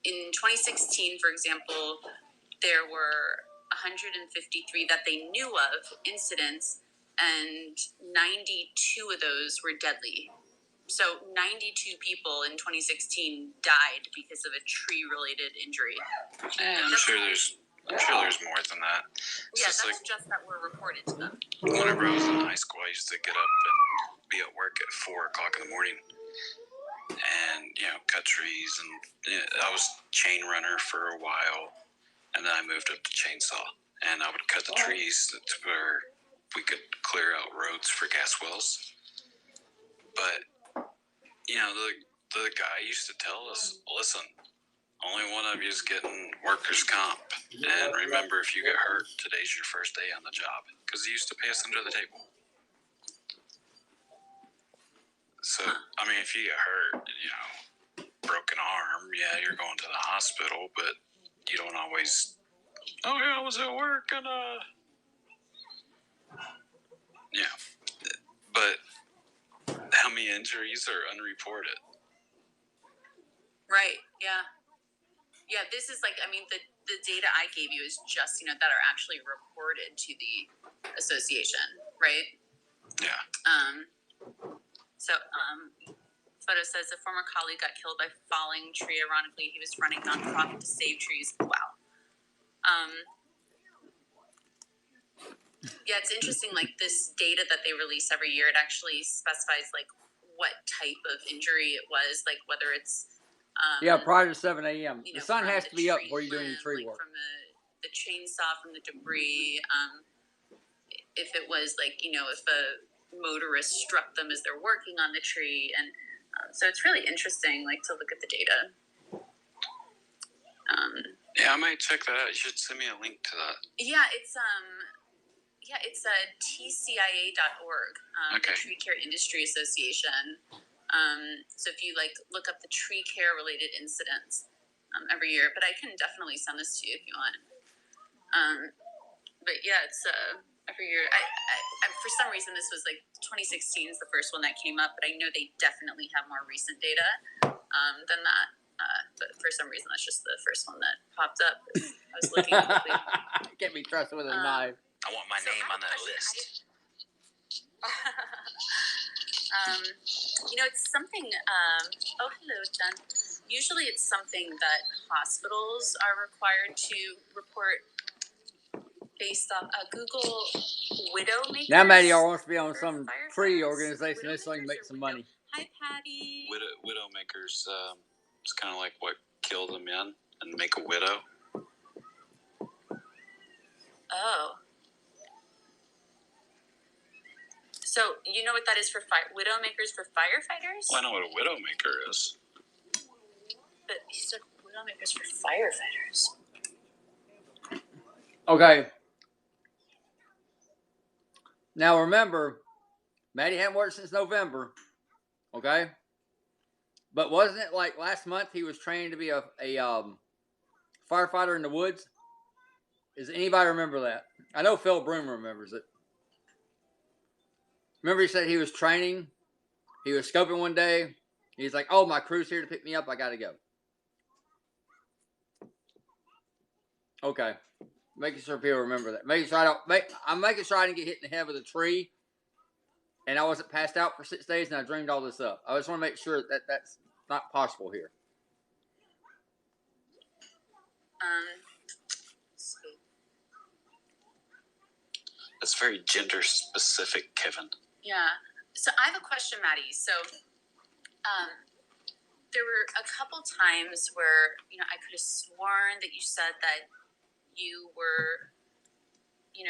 Speaker 2: in 2016, for example, there were 153 that they knew of incidents, and 92 of those were deadly. So 92 people in 2016 died because of a tree-related injury.
Speaker 3: I'm sure there's more than that.
Speaker 2: Yeah, that's just that were reported to them.
Speaker 3: Whenever I was in high school, I used to get up and be at work at 4 o'clock in the morning, and cut trees. And I was chain runner for a while, and then I moved up to chainsaw, and I would cut the trees where we could clear out roads for gas wells. But the guy used to tell us, listen, only one of you is getting workers' comp. And remember, if you get hurt, today's your first day on the job. Because he used to pay us under the table. So, I mean, if you get hurt, broken arm, yeah, you're going to the hospital, but you don't always, oh, yeah, I was at work and, yeah. But how many injuries are unreported?
Speaker 2: Right, yeah. Yeah, this is like, I mean, the data I gave you is just, that are actually reported to the association, right?
Speaker 3: Yeah.
Speaker 2: Photo says a former colleague got killed by falling tree. Ironically, he was running nonprofit to save trees. Wow. Yeah, it's interesting, like this data that they release every year, it actually specifies like what type of injury it was, like whether it's
Speaker 1: prior to 7 a.m. The sun has to be up before you're doing your tree work.
Speaker 2: From the chainsaw, from the debris. If it was like, if a motorist struck them as they're working on the tree. And so it's really interesting, like, to look at the data.
Speaker 3: Yeah, I might check that out. You should send me a link to that.
Speaker 2: Yeah, it's tcia.org,
Speaker 3: okay.
Speaker 2: The Tree Care Industry Association. So if you look up the tree care related incidents every year, but I can definitely send this to you if you want. But yeah, it's every year. I for some reason this was 2016 is the first one that came up, but I know they definitely have more recent data than that. But for some reason that's just the first one that popped up. I was looking quickly.
Speaker 1: Can't be trusted with a knife.
Speaker 3: I want my name on that list.
Speaker 2: It's something, oh, hello, Jen. Usually it's something that hospitals are required to report based off Google Widowmakers.
Speaker 1: Now Matty R wants to be on some tree organization that's so he can make some money.
Speaker 2: Hi, Patty.
Speaker 3: Widowmakers, it's kind of like what kill the men and make a widow.
Speaker 2: Oh. So, you know what that is for Widowmakers for firefighters?
Speaker 3: Well, I know what a widowmaker is.
Speaker 2: But he said Widowmakers for firefighters.
Speaker 1: Okay. Now remember, Matty hadn't worked since November. Okay? But wasn't it like last month he was trained to be a firefighter in the woods? Does anybody remember that? I know Phil Broom remembers it. Remember he said he was training? He was scoping one day. He's like, oh, my crew's here to pick me up. I got to go. Okay. Making sure people remember that. I'm making sure I didn't get hit in the head with a tree and I wasn't passed out for 6 days and I dreamed all this up. I just want to make sure that that's not possible here.
Speaker 3: That's very gender specific, Kevin.
Speaker 2: Yeah. So I have a question, Matty. So there were a couple times where, I could have sworn that you said that you were,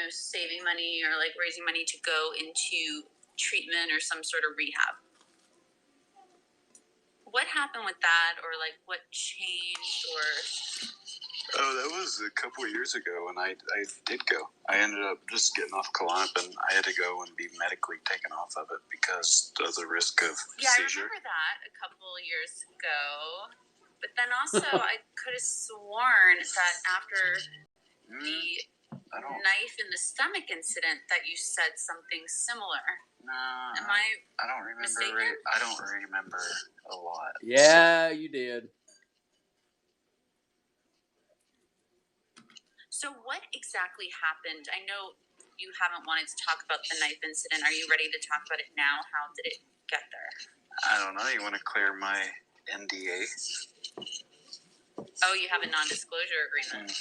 Speaker 2: saving money or raising money to go into treatment or some sort of rehab. What happened with that, or what changed, or?
Speaker 3: Oh, that was a couple of years ago, and I did go. I ended up just getting off Klonopin. I had to go and be medically taken off of it because of the risk of seizure.
Speaker 2: I remember that a couple of years ago. But then also, I could have sworn that after the knife in the stomach incident that you said something similar.
Speaker 3: No,
Speaker 2: I
Speaker 3: don't remember.
Speaker 2: mistaken?
Speaker 3: I don't remember a lot.
Speaker 1: Yeah, you did.
Speaker 2: So what exactly happened? I know you haven't wanted to talk about the knife incident. Are you ready to talk about it now? How did it get there?
Speaker 3: I don't know. You want to clear my NDA?
Speaker 2: Oh, you have a non-disclosure agreement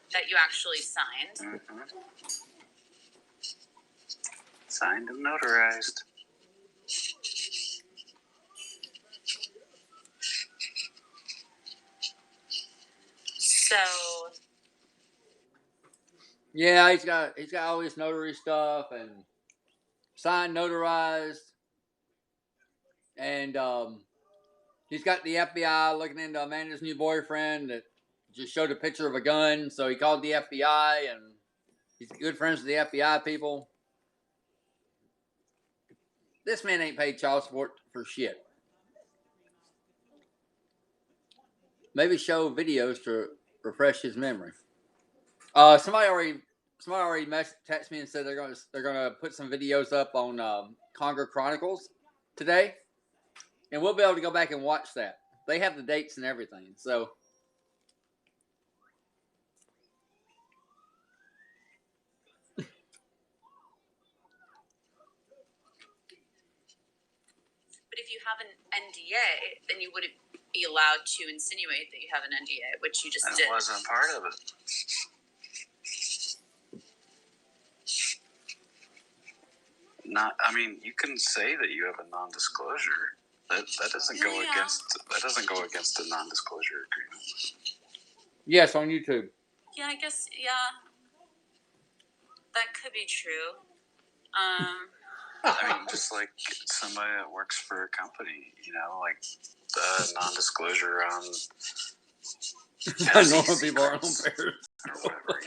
Speaker 2: that you actually signed.
Speaker 3: Signed and notarized.
Speaker 2: So
Speaker 1: Yeah, he's got all this notary stuff and signed, notarized, and he's got the FBI looking into Amanda's new boyfriend that just showed a picture of a gun. So he called the FBI, and he's good friends with the FBI people. This man ain't paid child support for shit. Maybe show videos to refresh his memory. Somebody already texted me and said they're gonna put some videos up on Conger Chronicles today, and we'll be able to go back and watch that. They have the dates and everything. So,
Speaker 2: but if you have an NDA, then you wouldn't be allowed to insinuate that you have an NDA, which you just did.
Speaker 3: That wasn't part of it. You can say that you have a non-disclosure. That doesn't go against a non-disclosure agreement.
Speaker 1: yes, on YouTube.
Speaker 2: Yeah, I guess, that could be true.
Speaker 3: Just like somebody that works for a company, like the non-disclosure on
Speaker 1: Normal people are on Paris.
Speaker 3: or whatever,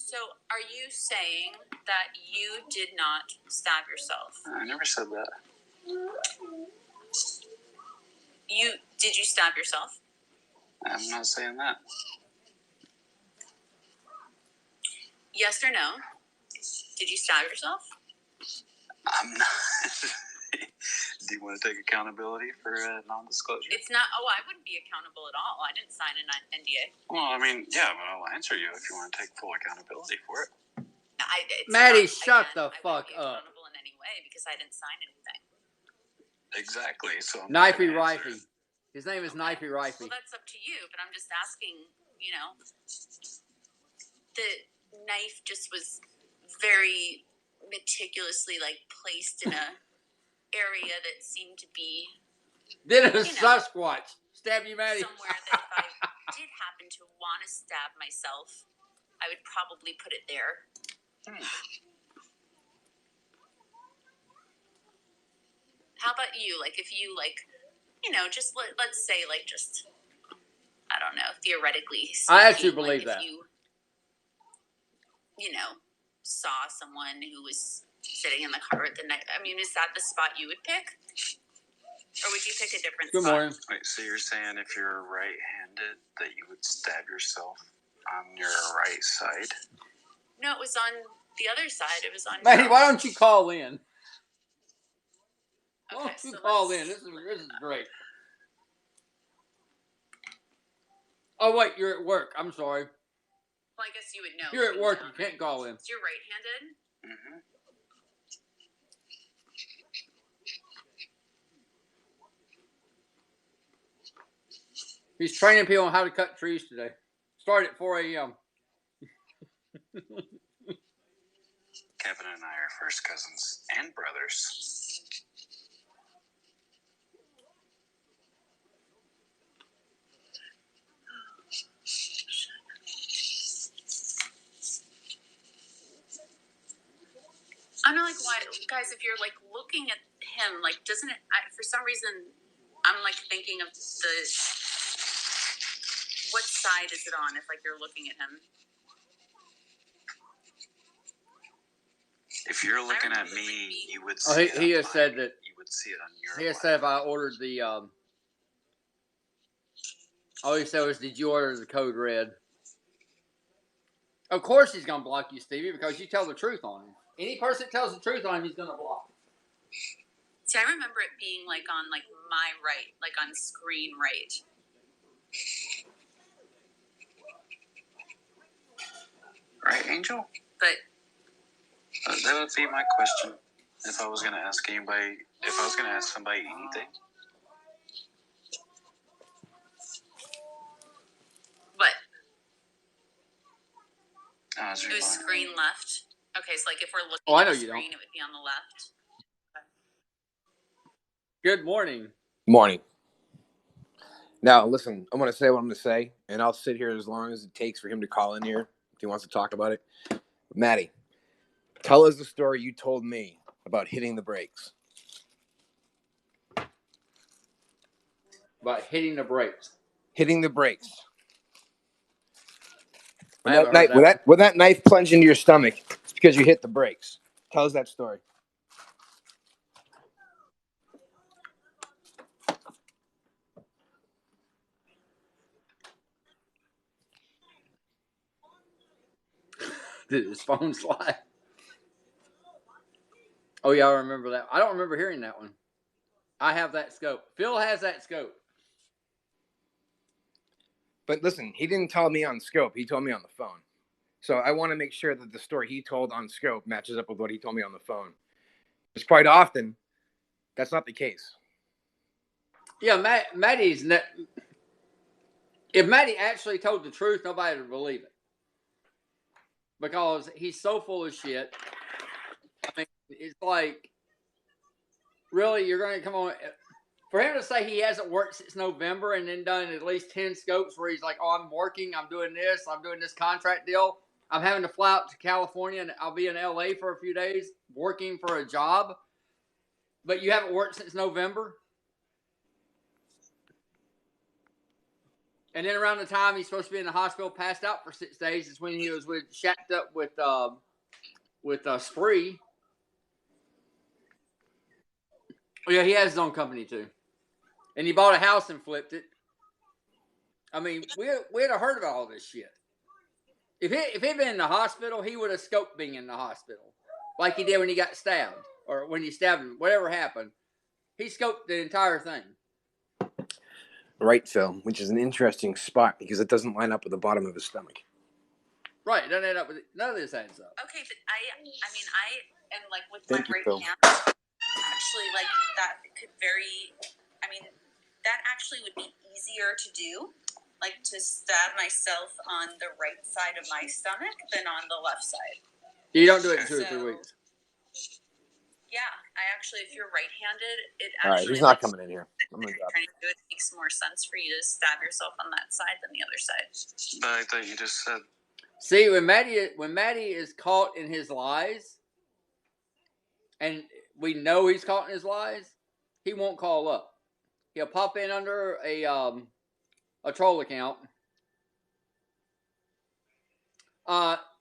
Speaker 2: So are you saying that you did not stab yourself?
Speaker 3: I never said that.
Speaker 2: Did you stab yourself?
Speaker 3: I'm not saying that.
Speaker 2: Yes or no? Did you stab yourself?
Speaker 3: I'm not. Do you want to take accountability for a non-disclosure?
Speaker 2: It's not. Oh, I wouldn't be accountable at all. I didn't sign an NDA.
Speaker 3: Well, but I'll answer you if you want to take full accountability for it.
Speaker 1: Maddie, shut the fuck
Speaker 2: I wouldn't be
Speaker 1: up.
Speaker 2: accountable in any way because I didn't sign anything.
Speaker 3: Exactly. So
Speaker 1: Knifey Rifey. His name is Knifey Rifey.
Speaker 2: Well, that's up to you, but I'm just asking. The knife just was very meticulously placed in a area that seemed to be
Speaker 1: Did a Sasquatch stab you, Maddie?
Speaker 2: somewhere that if I did happen to want to stab myself, I would probably put it there. How about you? If you just let's say just I don't know, theoretically speaking,
Speaker 1: I actually believe that.
Speaker 2: You saw someone who was sitting in the car with the knife. Is that the spot you would pick? Or would you pick a different spot?
Speaker 1: Good morning.
Speaker 3: Wait, so you're saying if you're right-handed that you would stab yourself on your right side?
Speaker 2: No, it was on the other side. It was on
Speaker 1: Maddie, why don't you call in?
Speaker 2: Okay,
Speaker 1: Why don't you call in? This is great. Oh, wait, you're at work. I'm sorry.
Speaker 2: Well, I guess you would know.
Speaker 1: You're at work. You can't call in.
Speaker 2: So you're right-handed?
Speaker 3: Mm-hmm.
Speaker 1: He's training people on how to cut trees today. Started at 4 a.m.
Speaker 3: Kevin and I are first cousins and brothers.
Speaker 2: I'm not why, guys, if you're looking at him, doesn't it, for some reason, I'm thinking of what side is it on if you're looking at him?
Speaker 3: If you're looking at me, you would see it.
Speaker 1: He has said that.
Speaker 3: You would see it on your.
Speaker 1: He has said if I ordered the. All he said was, "Did you order the code red?" Of course, he's gonna block you, Stevie, because you tell the truth on him. Any person that tells the truth on him, he's gonna block.
Speaker 2: See, I remember it being like on like my right, like on screen right.
Speaker 3: Right, Angel?
Speaker 2: But
Speaker 3: that would be my question. If I was going to ask anybody, if I was going to ask somebody anything.
Speaker 2: But
Speaker 3: it
Speaker 2: was screen left. Okay, so like if we're looking
Speaker 1: Oh, I
Speaker 2: at
Speaker 1: know
Speaker 2: the
Speaker 1: you
Speaker 2: screen,
Speaker 1: don't.
Speaker 2: it would be on the left.
Speaker 1: Good morning.
Speaker 5: Morning. Now, listen, I'm going to say what I'm going to say, and I'll sit here as long as it takes for him to call in here if he wants to talk about it. Matty, tell us the story you told me about hitting the brakes.
Speaker 1: About hitting the brakes.
Speaker 5: Hitting the brakes.
Speaker 1: I haven't heard that.
Speaker 5: When that knife plunged into your stomach, it's because you hit the brakes. Tell us that story.
Speaker 1: Did his phone slide? Oh, yeah, I remember that. I don't remember hearing that one. I have that scope. Phil has that scope.
Speaker 5: But listen, he didn't tell me on scope. He told me on the phone. So I want to make sure that the story he told on scope matches up with what he told me on the phone. Because quite often, that's not the case.
Speaker 1: Yeah, Matty's... If Matty actually told the truth, nobody would believe it. Because he's so full of shit. I mean, it's like, really, you're going to come on... For him to say he hasn't worked since November and then done at least 10 scopes where he's like, oh, I'm working, I'm doing this contract deal. I'm having to fly out to California and I'll be in LA for a few days working for a job. But you haven't worked since November? And then around the time he's supposed to be in the hospital, passed out for 6 days, is when he was shacked up with Spree. Oh, yeah, he has his own company too. And he bought a house and flipped it. I mean, we'd have heard about all this shit. If he'd been in the hospital, he would have scoped being in the hospital. Like he did when he got stabbed. Or when you stabbed him. Whatever happened. He scoped the entire thing.
Speaker 5: Right, Phil, which is an interesting spot because it doesn't line up with the bottom of his stomach.
Speaker 1: Right, it doesn't add up with it. None of this adds up.
Speaker 2: Okay, but I mean, I am like with
Speaker 5: Thank
Speaker 2: my
Speaker 5: you,
Speaker 2: right
Speaker 5: Phil.
Speaker 2: hand, actually, like that could I mean, that actually would be easier to do, like to stab myself on the right side of my stomach than on the left side.
Speaker 1: You don't do it in 2 or 3 weeks.
Speaker 2: Yeah, I actually, if you're right-handed, it actually...
Speaker 5: All right, he's not coming in here. I'm going to drop
Speaker 2: trying to do it makes more sense for you to stab yourself on that side than the other side.
Speaker 3: But I thought you just said...
Speaker 1: See, when Matty is caught in his lies, and we know he's caught in his lies, he won't call up. He'll pop in under a troll account.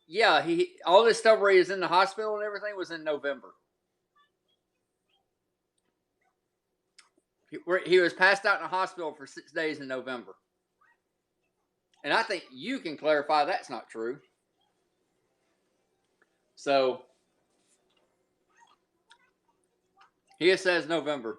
Speaker 1: Yeah, all this stuff where he was in the hospital and everything was in November. He was passed out in the hospital for 6 days in November. And I think you can clarify that's not true. So, here says November.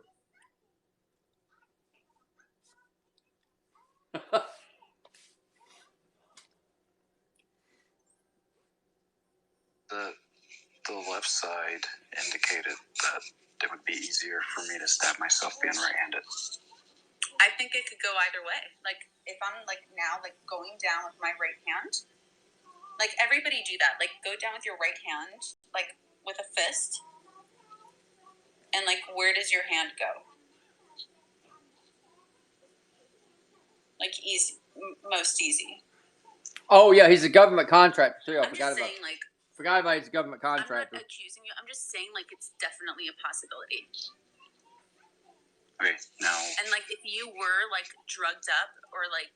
Speaker 3: The left side indicated that it would be easier for me to stab myself being right-handed.
Speaker 2: I think it could go either way. Like, if I'm, like, now, like, going down with my right hand, like, everybody do that. Like, go down with your right hand, like, with a fist, and, like, where does your hand go? Like, easy, most easy.
Speaker 1: Oh, yeah, he's a government contractor, too. I
Speaker 2: I'm
Speaker 1: forgot
Speaker 2: just
Speaker 1: about
Speaker 2: saying, like...
Speaker 1: Forgot about his government contractor.
Speaker 2: I'm not accusing you. I'm just saying, like, it's definitely a possibility.
Speaker 3: Okay, now...
Speaker 2: And, like, if you were, like, drugged up or, like,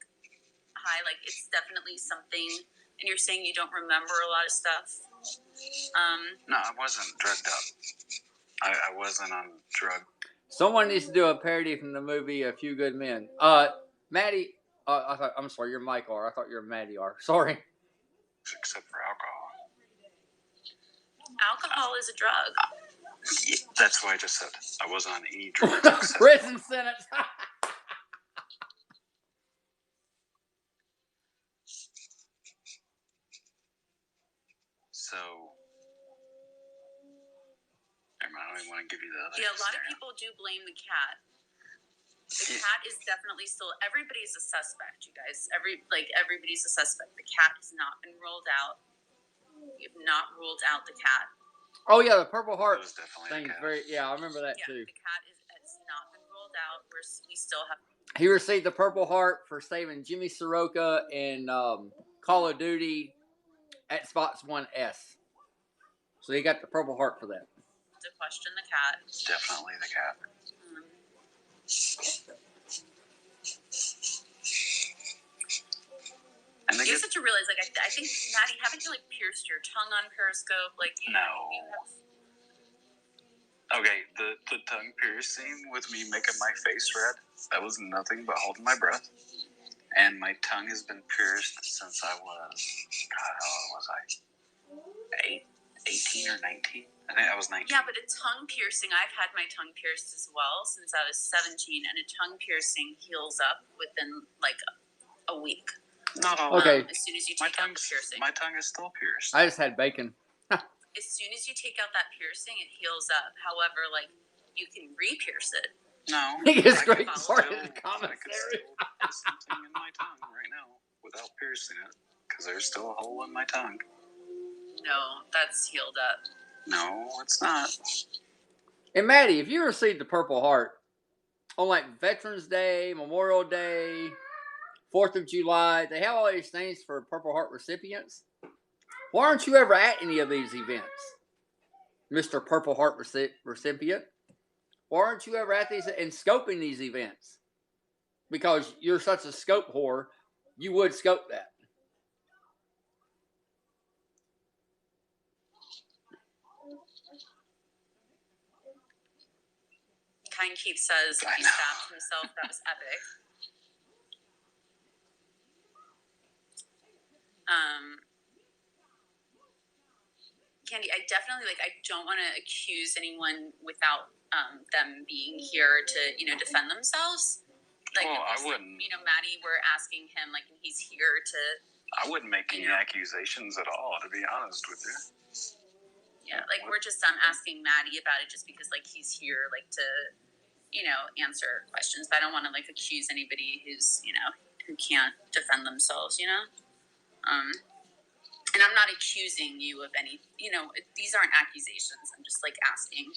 Speaker 2: high, like, it's definitely something... And you're saying you don't remember a lot of stuff.
Speaker 3: No, I wasn't drugged up. I wasn't on drug.
Speaker 1: Someone needs to do a parody from the movie A Few Good Men. Matty... I'm sorry, you're Mike R. I thought you were Matty R. Sorry.
Speaker 3: Except for alcohol.
Speaker 2: Alcohol is a drug.
Speaker 3: Yeah, that's what I just said. I wasn't on any drugs.
Speaker 1: Prison sentence.
Speaker 3: So, I don't even want to give you the other.
Speaker 2: Yeah, a lot of people do blame the cat. The cat is definitely still. Everybody's a suspect, you guys. Everybody's a suspect. The cat has not been ruled out. You've not ruled out the cat.
Speaker 1: Oh yeah, the Purple Heart
Speaker 3: thing
Speaker 1: is very. Yeah, I remember that too.
Speaker 2: The cat has not been ruled out. We still have.
Speaker 1: He received the Purple Heart for saving Jimmy Soroka in Call of Duty at Spots 1S. So he got the Purple Heart for that.
Speaker 2: To question the cat.
Speaker 3: Definitely the cat. And
Speaker 2: you just have to realize, like, I think, Maddie, haven't you, like, pierced your tongue on Periscope? Like,
Speaker 3: no. Okay, the tongue piercing with me making my face red, that was nothing but holding my breath. And my tongue has been pierced since I was, God, how old was I? 18 or 19? I think I was 19.
Speaker 2: Yeah, but a tongue piercing, I've had my tongue pierced as well since I was 17, and a tongue piercing heals up within, like, a week.
Speaker 3: Not all.
Speaker 1: Okay.
Speaker 2: As soon as you take out the piercing.
Speaker 3: My tongue is still pierced.
Speaker 1: I just had bacon.
Speaker 2: As soon as you take out that piercing, it heals up. However, like, you can re-pierce it.
Speaker 3: No.
Speaker 1: He gets great part of the commissary.
Speaker 3: I could still put something in my tongue right now without piercing it, because there's still a hole in my tongue.
Speaker 2: No, that's healed up.
Speaker 3: No, it's not.
Speaker 1: And Maddie, if you received the Purple Heart on like Veterans Day, Memorial Day, 4th of July, they have all these things for Purple Heart recipients. Why aren't you ever at any of these events, Mr. Purple Heart recipient? Why aren't you ever at these and scoping these events? Because you're such a scope whore, you would scope that.
Speaker 2: Kind Keith says he stabbed himself. That was epic. Candy, I definitely, like, I don't want to accuse anyone without them being here to, defend themselves. Like,
Speaker 3: well, I wouldn't.
Speaker 2: Maddie, we're asking him, like, and he's here to.
Speaker 3: I wouldn't make any accusations at all, to be honest with you.
Speaker 2: Yeah, like, we're just asking Maddie about it just because, like, he's here, like, to, answer questions. But I don't want to, like, accuse anybody who's, who can't defend themselves, And I'm not accusing you of any, these aren't accusations. I'm just, like, asking.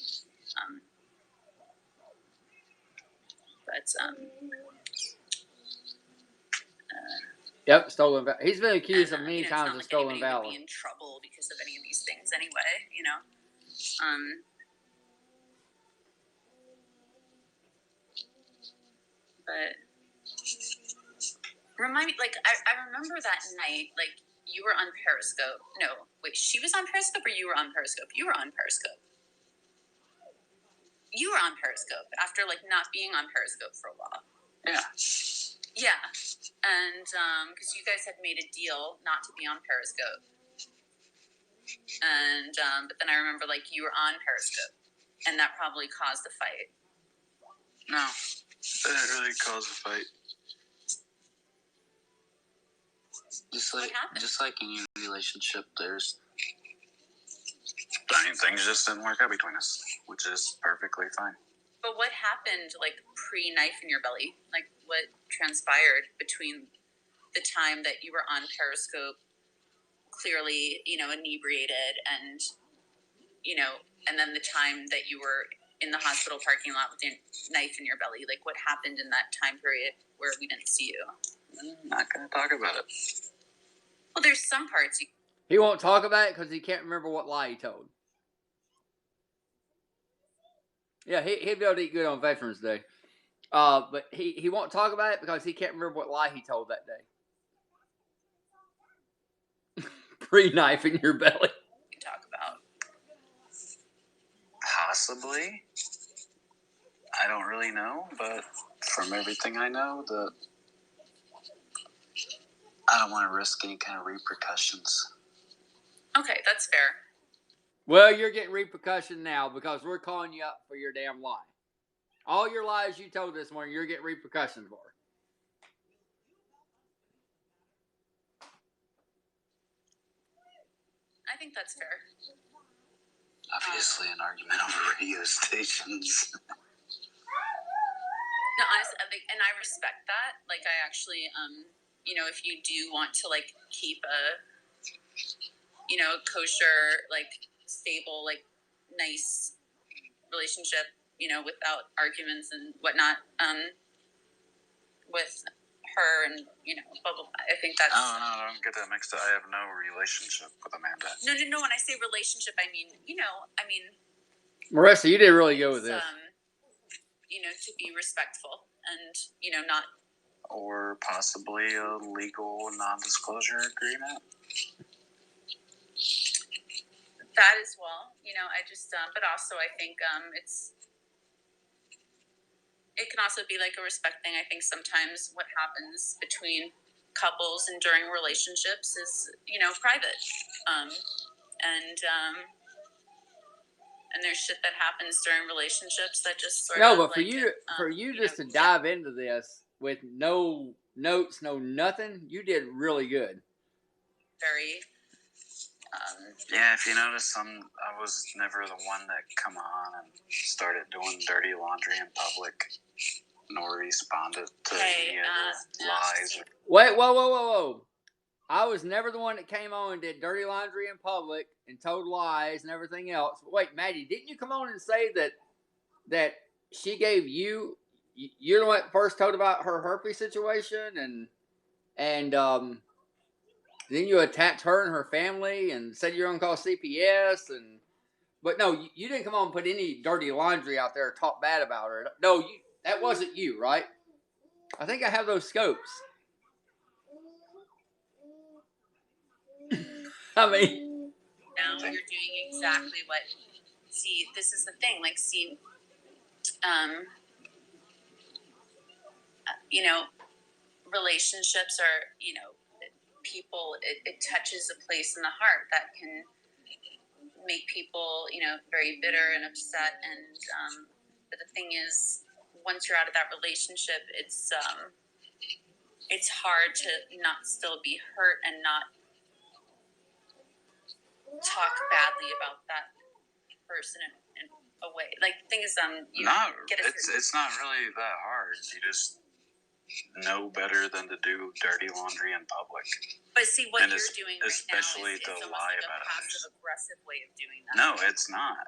Speaker 1: Yep, stolen valor. He's been accused of many times of stolen valor.
Speaker 2: Would be in trouble because of any of these things anyway, But remind me, like, I remember that night, like, you were on Periscope. No, wait, she was on Periscope or you were on Periscope? You were on Periscope. You were on Periscope after, like, not being on Periscope for a while.
Speaker 3: Yeah.
Speaker 2: Yeah. And, because you guys had made a deal not to be on Periscope. And, but then I remember, like, you were on Periscope. And that probably caused the fight.
Speaker 3: No. It didn't really cause a fight. Just like any relationship, things just didn't work out between us, which is perfectly fine.
Speaker 2: But what happened, like, pre-knife in your belly? Like, what transpired between the time that you were on Periscope, clearly, inebriated, and, and then the time that you were in the hospital parking lot with a knife in your belly? Like, what happened in that time period where we didn't see you?
Speaker 3: I'm not going to talk about it.
Speaker 2: Well, there's some parts
Speaker 1: He won't talk about it because he can't remember what lie he told. Yeah, he'd be able to eat good on Veterans Day. But he won't talk about it because he can't remember what lie he told that day. Pre-knife in your belly.
Speaker 2: you talk about.
Speaker 3: Possibly. I don't really know, but from everything I know, I don't want to risk any kind of repercussions.
Speaker 2: Okay, that's fair.
Speaker 1: Well, you're getting repercussion now because we're calling you up for your damn lie. All your lies you told this morning, you're getting repercussions for.
Speaker 2: I think that's fair.
Speaker 3: Obviously, an argument over radio stations.
Speaker 2: No, honestly, and I respect that. Like, I actually, you know, if you do want to like keep a, you know, kosher, like stable, like nice relationship, you know, without arguments and whatnot, with her and, you know, blah, blah, blah. I think that's...
Speaker 3: No, don't get that mixed up. I have no relationship with Amanda.
Speaker 2: No. When I say relationship, I mean, you know,
Speaker 1: Marissa, you did really good with this.
Speaker 2: You know, to be respectful and, you know, not...
Speaker 3: Or possibly a legal non-disclosure agreement.
Speaker 2: That as well, you know, I just, but also I think it can also be like a respect thing. I think sometimes what happens between couples and during relationships is, you know, private. And there's shit that happens during relationships that just sort of...
Speaker 1: No, but for you just to dive into this with no notes, no nothing, you did really good.
Speaker 2: Very...
Speaker 3: yeah, if you notice, I was never the one that come on and started doing dirty laundry in public, nor responded to any of the lies.
Speaker 1: Wait, whoa. I was never the one that came on and did dirty laundry in public and told lies and everything else. But wait, Maddie, didn't you come on and say that she gave you're the one that first told about her herpes situation and then you attacked her and her family and said you're going to call CPS but no, you didn't come on and put any dirty laundry out there or talk bad about her. No, that wasn't you, right? I think I have those scopes. I mean,
Speaker 2: now you're doing exactly what... See, this is the thing. Like, see, you know, relationships are, you know, people, it touches a place in the heart that can make people, you know, very bitter and upset. And but the thing is, once you're out of that relationship, it's hard to not still be hurt and not talk badly about that person in a way. Like, the thing is,
Speaker 3: it's not really that hard. You just know better than to do dirty laundry in public.
Speaker 2: But see, what you're doing right
Speaker 3: especially
Speaker 2: now is
Speaker 3: to lie
Speaker 2: like
Speaker 3: about
Speaker 2: a passive-aggressive way of doing that.
Speaker 3: No, it's not.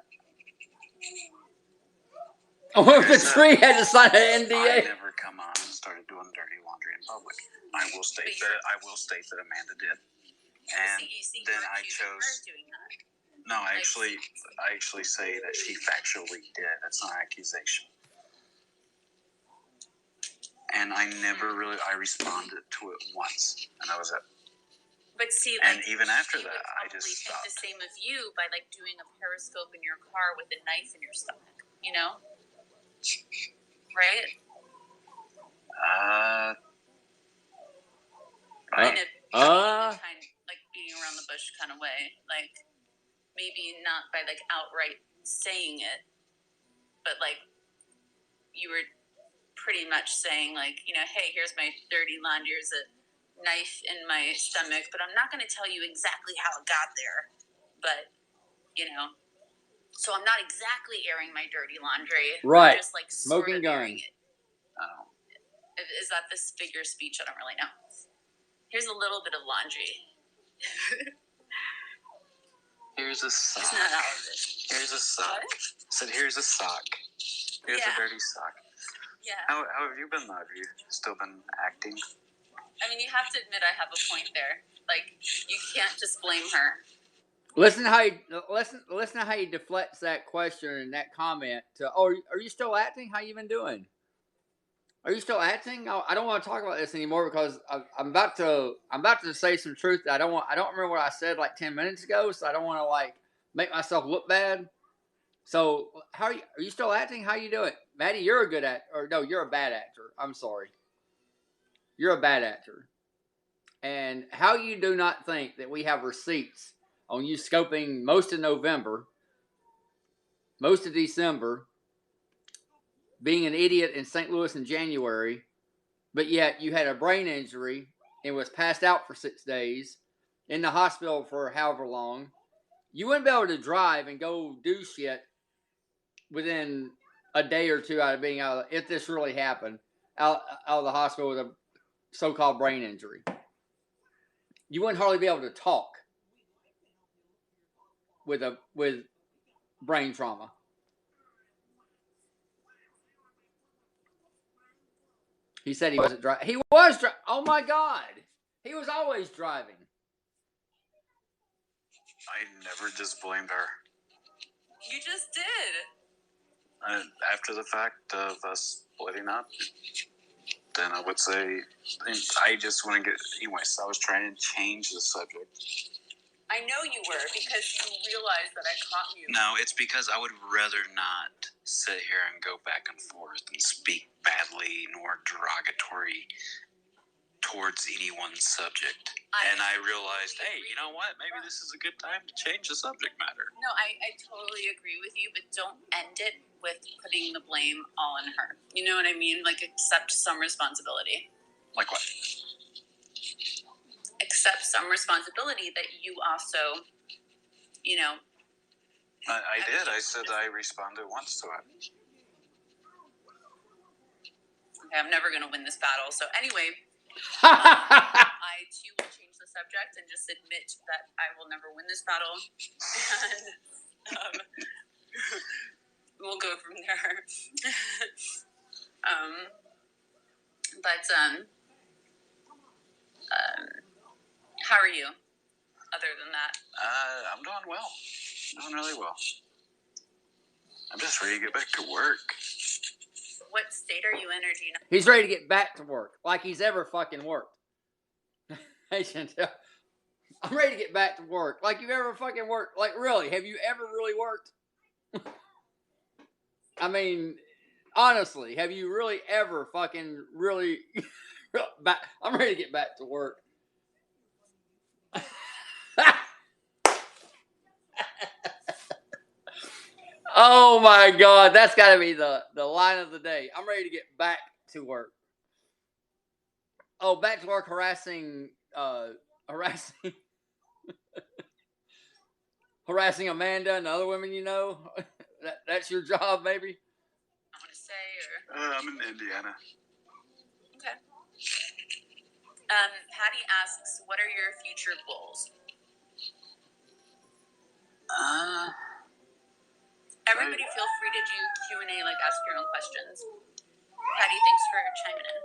Speaker 1: the tree had to sign an NDA.
Speaker 3: I never come on and started doing dirty laundry in public. I will state that Amanda did, and then I chose.
Speaker 2: Doing that.
Speaker 3: No, I actually say that she factually did. That's not an accusation. And I responded to it once, and that was it.
Speaker 2: But see,
Speaker 3: and even after that, I just
Speaker 2: think
Speaker 3: stopped.
Speaker 2: the same of you by like doing a periscope in your car with a knife in your stomach, you know? Right? In a kind of like beating around the bush kind of way, like maybe not by like outright saying it, but like you were pretty much saying like, you know, hey, here's my dirty laundry, here's a knife in my stomach, but I'm not going to tell you exactly how it got there, but you know, so I'm not exactly airing my dirty laundry,
Speaker 1: right?
Speaker 2: I'm just like
Speaker 1: smoking gun.
Speaker 2: Is that this figure of speech? I don't really know. Here's a little bit of laundry.
Speaker 3: Here's a sock.
Speaker 2: It's not all of it.
Speaker 3: Here's a sock. I said, here's a sock. Here's a dirty sock.
Speaker 2: Yeah.
Speaker 3: How have you been, though? Have you still been acting?
Speaker 2: I mean, you have to admit I have a point there. Like, you can't just blame her.
Speaker 1: Listen how he deflects that question and that comment to, oh, are you still acting? How you been doing? Are you still acting? I don't want to talk about this anymore because I'm about to say some truth that I don't remember what I said like 10 minutes ago, so I don't want to like make myself look bad. So are you still acting? How you doing? Maddie, you're a good actor. Or no, you're a bad actor. I'm sorry. You're a bad actor. And how you do not think that we have receipts on you scoping most of November, most of December, being an idiot in St. Louis in January, but yet you had a brain injury and was passed out for 6 days, in the hospital for however long. You wouldn't be able to drive and go do shit within a day or two out of being out, if this really happened, out of the hospital with a so-called brain injury. You wouldn't hardly be able to talk with brain trauma. He said he wasn't driving. He was driving. Oh my God. He was always driving.
Speaker 3: I never just blamed her.
Speaker 2: You just did.
Speaker 3: After the fact of us splitting up, then I would say I just want to get. Anyways, I was trying to change the subject.
Speaker 2: I know you were, because you realized that I caught you.
Speaker 3: No, it's because I would rather not sit here and go back and forth and speak badly nor derogatory towards anyone's subject. And I realized, hey, you know what? Maybe this is a good time to change the subject matter.
Speaker 2: No, I totally agree with you, but don't end it with putting the blame all on her. You know what I mean? Like, accept some responsibility.
Speaker 3: Like what?
Speaker 2: Accept some responsibility that you also, you know.
Speaker 3: I did. I said I responded once to it.
Speaker 2: Okay, I'm never going to win this battle. So anyway, I too will change the subject and just admit that I will never win this battle. And we'll go from there. How are you? Other than that,
Speaker 3: I'm doing well. Doing really well. I'm just ready to get back to work.
Speaker 2: what state are you in, or do you know?
Speaker 1: He's ready to get back to work, like he's ever fucking worked. Hey, Chantel, I'm ready to get back to work, like you've ever fucking worked. Like, really, have you ever really worked? I mean, honestly, have you really ever fucking really? I'm ready to get back to work. Oh my God, that's got to be the line of the day. I'm ready to get back to work. Oh, back to work harassing harassing Amanda and the other women you know. That's your job, maybe.
Speaker 2: I want to say, or
Speaker 3: I'm in Indiana.
Speaker 2: okay. Patty asks, "What are your future goals?" Everybody feel free to do Q&A, like ask your own questions. Patty, thanks for chiming in.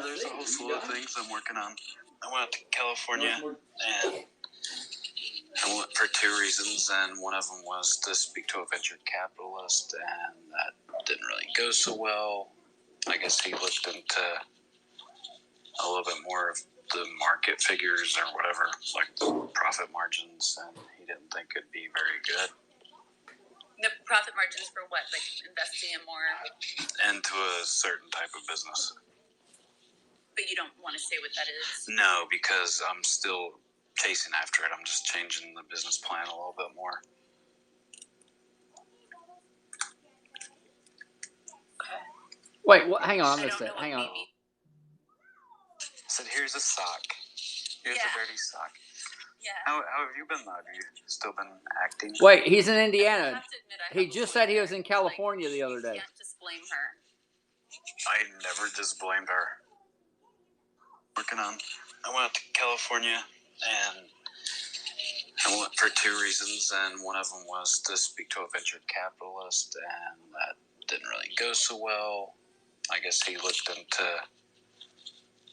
Speaker 3: There's a whole slew of things I'm working on. I went to California and I went for 2 reasons, and one of them was to speak to a venture capitalist, and that didn't really go so well. I guess he looked into a little bit more of the market figures or whatever, like the profit margins, and he didn't think it'd be very good.
Speaker 2: The profit margins for what? Like investing in more?
Speaker 3: Into a certain type of business.
Speaker 2: But you don't want to say what that is?
Speaker 3: No, because I'm still chasing after it. I'm just changing the business plan a little bit more.
Speaker 2: Okay.
Speaker 1: Wait, what? Hang on, I missed it. Hang on.
Speaker 3: Said, here's a sock. Here's a dirty sock.
Speaker 2: Yeah.
Speaker 3: How have you been, though? Have you still been acting?
Speaker 1: Wait, he's in Indiana.
Speaker 2: I have to admit, I
Speaker 1: He
Speaker 2: have
Speaker 1: just
Speaker 2: a
Speaker 1: said he
Speaker 2: point
Speaker 1: was in
Speaker 2: there.
Speaker 1: California the other
Speaker 2: You
Speaker 1: day.
Speaker 2: can't just blame her.
Speaker 3: I never just blamed her. Working on. I went to California and I went for 2 reasons, and one of them was to speak to a venture capitalist, and that didn't really go so well. I guess he looked into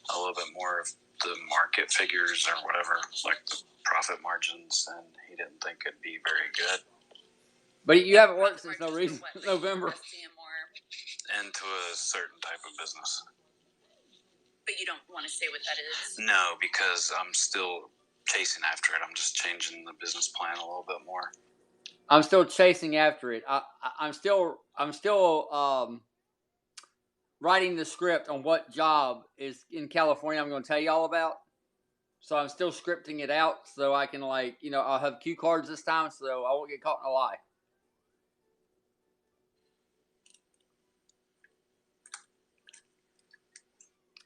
Speaker 3: a little bit more of the market figures or whatever, like the profit margins, and he didn't think it'd be very good.
Speaker 1: But you haven't worked
Speaker 2: Profit
Speaker 1: since
Speaker 2: margins for what? Like
Speaker 1: November.
Speaker 2: investing in more,
Speaker 3: Into a certain type of business.
Speaker 2: but you don't want to say what that is?
Speaker 3: No, because I'm still chasing after it. I'm just changing the business plan a little bit more.
Speaker 1: I'm still chasing after it. I'm still writing the script on what job is in California I'm going to tell you all about. So I'm still scripting it out so I can, like, I'll have cue cards this time so I won't get caught in a lie.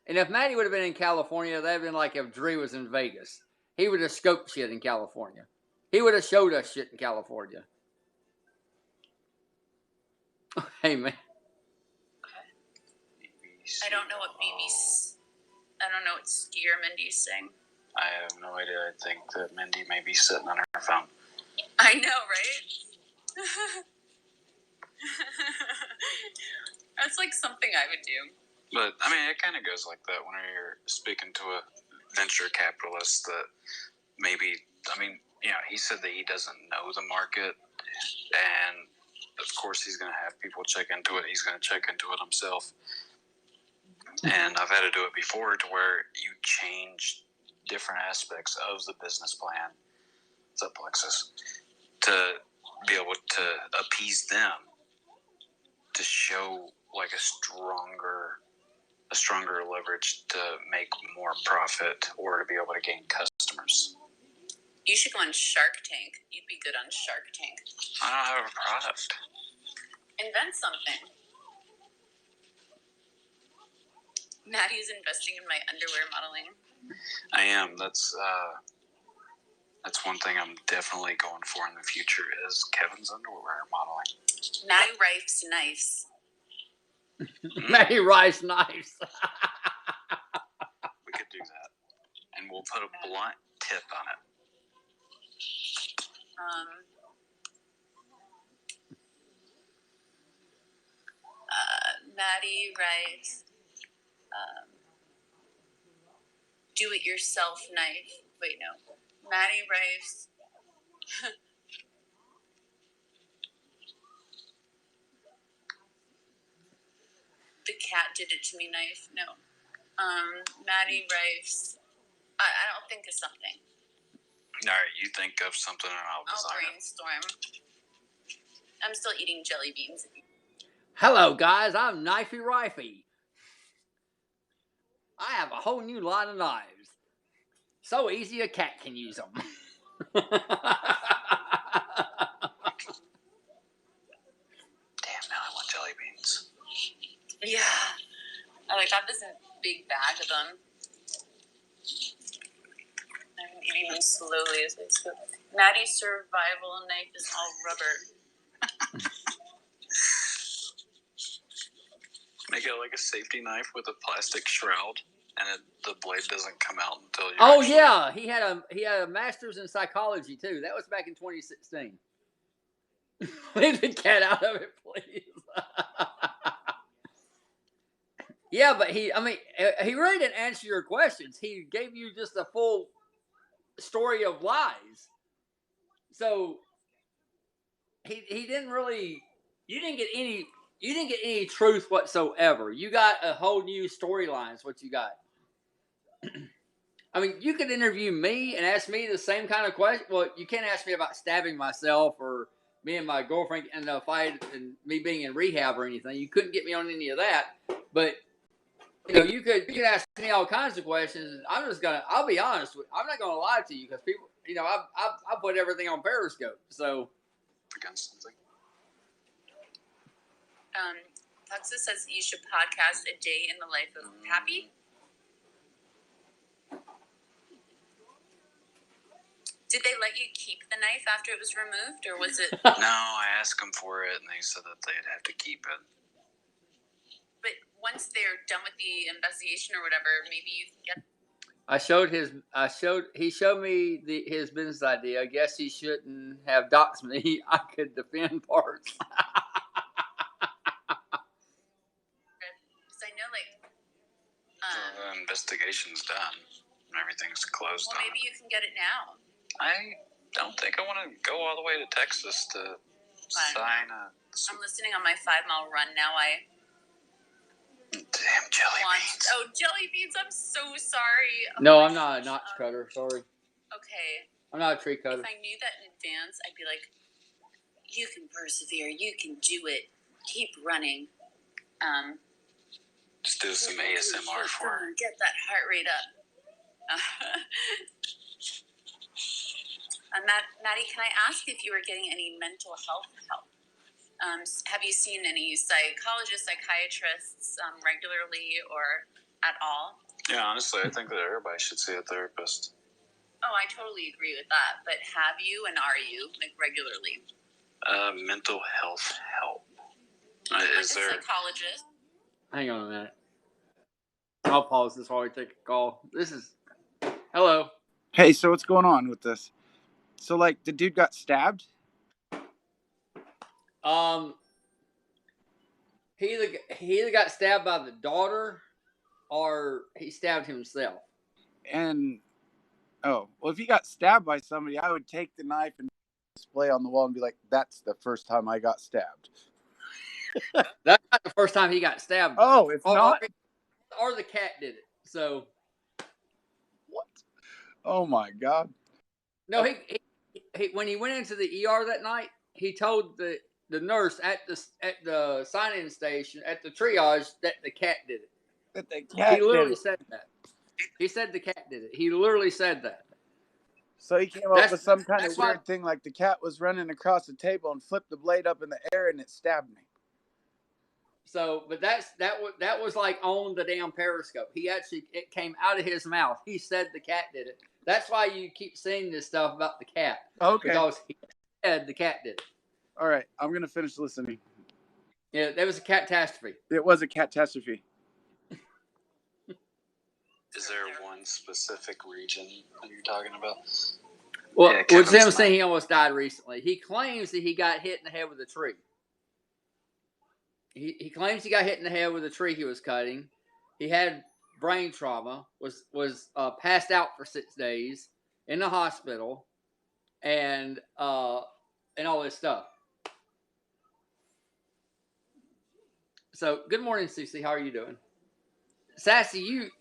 Speaker 1: And if Matty would have been in California, that would have been like if Dre was in Vegas. He would have scoped shit in California. He would have showed us shit in California. Hey, man.
Speaker 2: I don't know what I don't know what skier Mindy's saying.
Speaker 3: I have no idea. I think that Mindy may be sitting on her phone.
Speaker 2: I know, right? That's like something I would do.
Speaker 3: But, I mean, it kind of goes like that when you're speaking to a venture capitalist that maybe, I mean, he said that he doesn't know the market, and of course he's going to have people check into it. He's going to check into it himself. And I've had to do it before to where you change different aspects of the business plan, the plexus, to be able to appease them, to show like a stronger leverage to make more profit or to be able to gain customers.
Speaker 2: You should go on Shark Tank. You'd be good on Shark Tank.
Speaker 3: I don't have a product.
Speaker 2: Invent something. Maddie's investing in my underwear modeling.
Speaker 3: I am. That's one thing I'm definitely going for in the future is Kevin's underwear modeling.
Speaker 2: Maddie Rife's Knives.
Speaker 1: Matty Rice knives.
Speaker 3: We could do that. And we'll put a blunt tip on it.
Speaker 2: Maddie Rife. Do-it-yourself knife. Wait, no. Maddie Rife's. The cat did it to me knife. No. Maddie Rife's. I don't think of something.
Speaker 3: All right, you think of something and I'll design
Speaker 2: brainstorm. I'm still eating jelly beans.
Speaker 1: Hello, guys. I'm Knifey Rifey. I have a whole new line of knives. So easy a cat can use them.
Speaker 3: Damn, now I want jelly beans.
Speaker 2: Yeah. I got this big bag of them. I'm eating them slowly as I scoop. Maddie's survival knife is all rubber.
Speaker 3: Make it like a safety knife with a plastic shroud, and the blade doesn't come out until you.
Speaker 1: Oh yeah, he had a master's in psychology too. That was back in 2016. Leave the cat out of it, please. Yeah, but he really didn't answer your questions. He gave you just a full story of lies. So he didn't really. You didn't get any truth whatsoever. You got a whole new storyline. Is what you got. I mean, you could interview me and ask me the same kind of question. Well, you can't ask me about stabbing myself or me and my girlfriend in a fight and me being in rehab or anything. You couldn't get me on any of that. But you could ask me all kinds of questions. I'll be honest with you. I'm not gonna lie to you because people, I put everything on Periscope. So
Speaker 3: against something.
Speaker 2: Tuxa says you should podcast a day in the life of Pappy. Did they let you keep the knife after it was removed, or was it?
Speaker 3: No, I asked them for it, and they said that they'd have to keep it.
Speaker 2: But once they're done with the investigation or whatever, maybe you can get.
Speaker 1: He showed me his business idea. I guess he shouldn't have doxed me. I could defend parts.
Speaker 2: Because I know,
Speaker 3: the investigation's done and everything's closed.
Speaker 2: Well, maybe you can get it now.
Speaker 3: I don't think I want to go all the way to Texas to sign a.
Speaker 2: I'm listening on my 5-mile run now.
Speaker 3: Damn jelly beans.
Speaker 2: Oh, jelly beans! I'm so sorry.
Speaker 1: No, I'm not a notch cutter. Sorry.
Speaker 2: Okay.
Speaker 1: I'm not a tree cutter.
Speaker 2: If I knew that in advance, I'd be like, "You can persevere. You can do it. Keep running."
Speaker 3: Just do some ASMR for her.
Speaker 2: Get that heart rate up. Maddie, can I ask if you are getting any mental health help? Have you seen any psychologists, psychiatrists regularly or at all?
Speaker 3: Yeah, honestly, I think that everybody should see a therapist.
Speaker 2: Oh, I totally agree with that. But have you and are you regularly?
Speaker 3: Mental health help.
Speaker 2: Is there a psychologist?
Speaker 1: Hang on a minute. I'll pause this while we take a call. This is hello.
Speaker 6: Hey, so what's going on with this? So, like, the dude got stabbed?
Speaker 1: He either got stabbed by the daughter or he stabbed himself.
Speaker 6: And, well, if he got stabbed by somebody, I would take the knife and display on the wall and be like, that's the first time I got stabbed.
Speaker 1: That's not the first time he got stabbed.
Speaker 6: Oh, it's not?
Speaker 1: Or the cat did it. So.
Speaker 6: What? Oh, my God.
Speaker 1: No, he when he went into the ER that night, he told the nurse at the sign-in station at the triage that the cat did it.
Speaker 6: That the cat
Speaker 1: he literally
Speaker 6: did it.
Speaker 1: said that. He said the cat did it. He literally said that.
Speaker 6: So he came up with some kind of weird thing, like the cat was running across the table and flipped the blade up in the air and it stabbed me.
Speaker 1: So, but that was like on the damn Periscope. It came out of his mouth. He said the cat did it. That's why you keep seeing this stuff about the cat.
Speaker 6: Okay.
Speaker 1: Because he said the cat did it.
Speaker 6: All right, I'm going to finish listening.
Speaker 1: Yeah, there was a catastrophe.
Speaker 6: It was a catastrophe.
Speaker 3: Is there one specific region that you're talking about?
Speaker 1: Well, with him saying he almost died recently, he claims that he got hit in the head with a tree. He claims he got hit in the head with a tree he was cutting. He had brain trauma, was passed out for 6 days in the hospital, and all this stuff. So, good morning, Cece. How are you doing? Sassy, you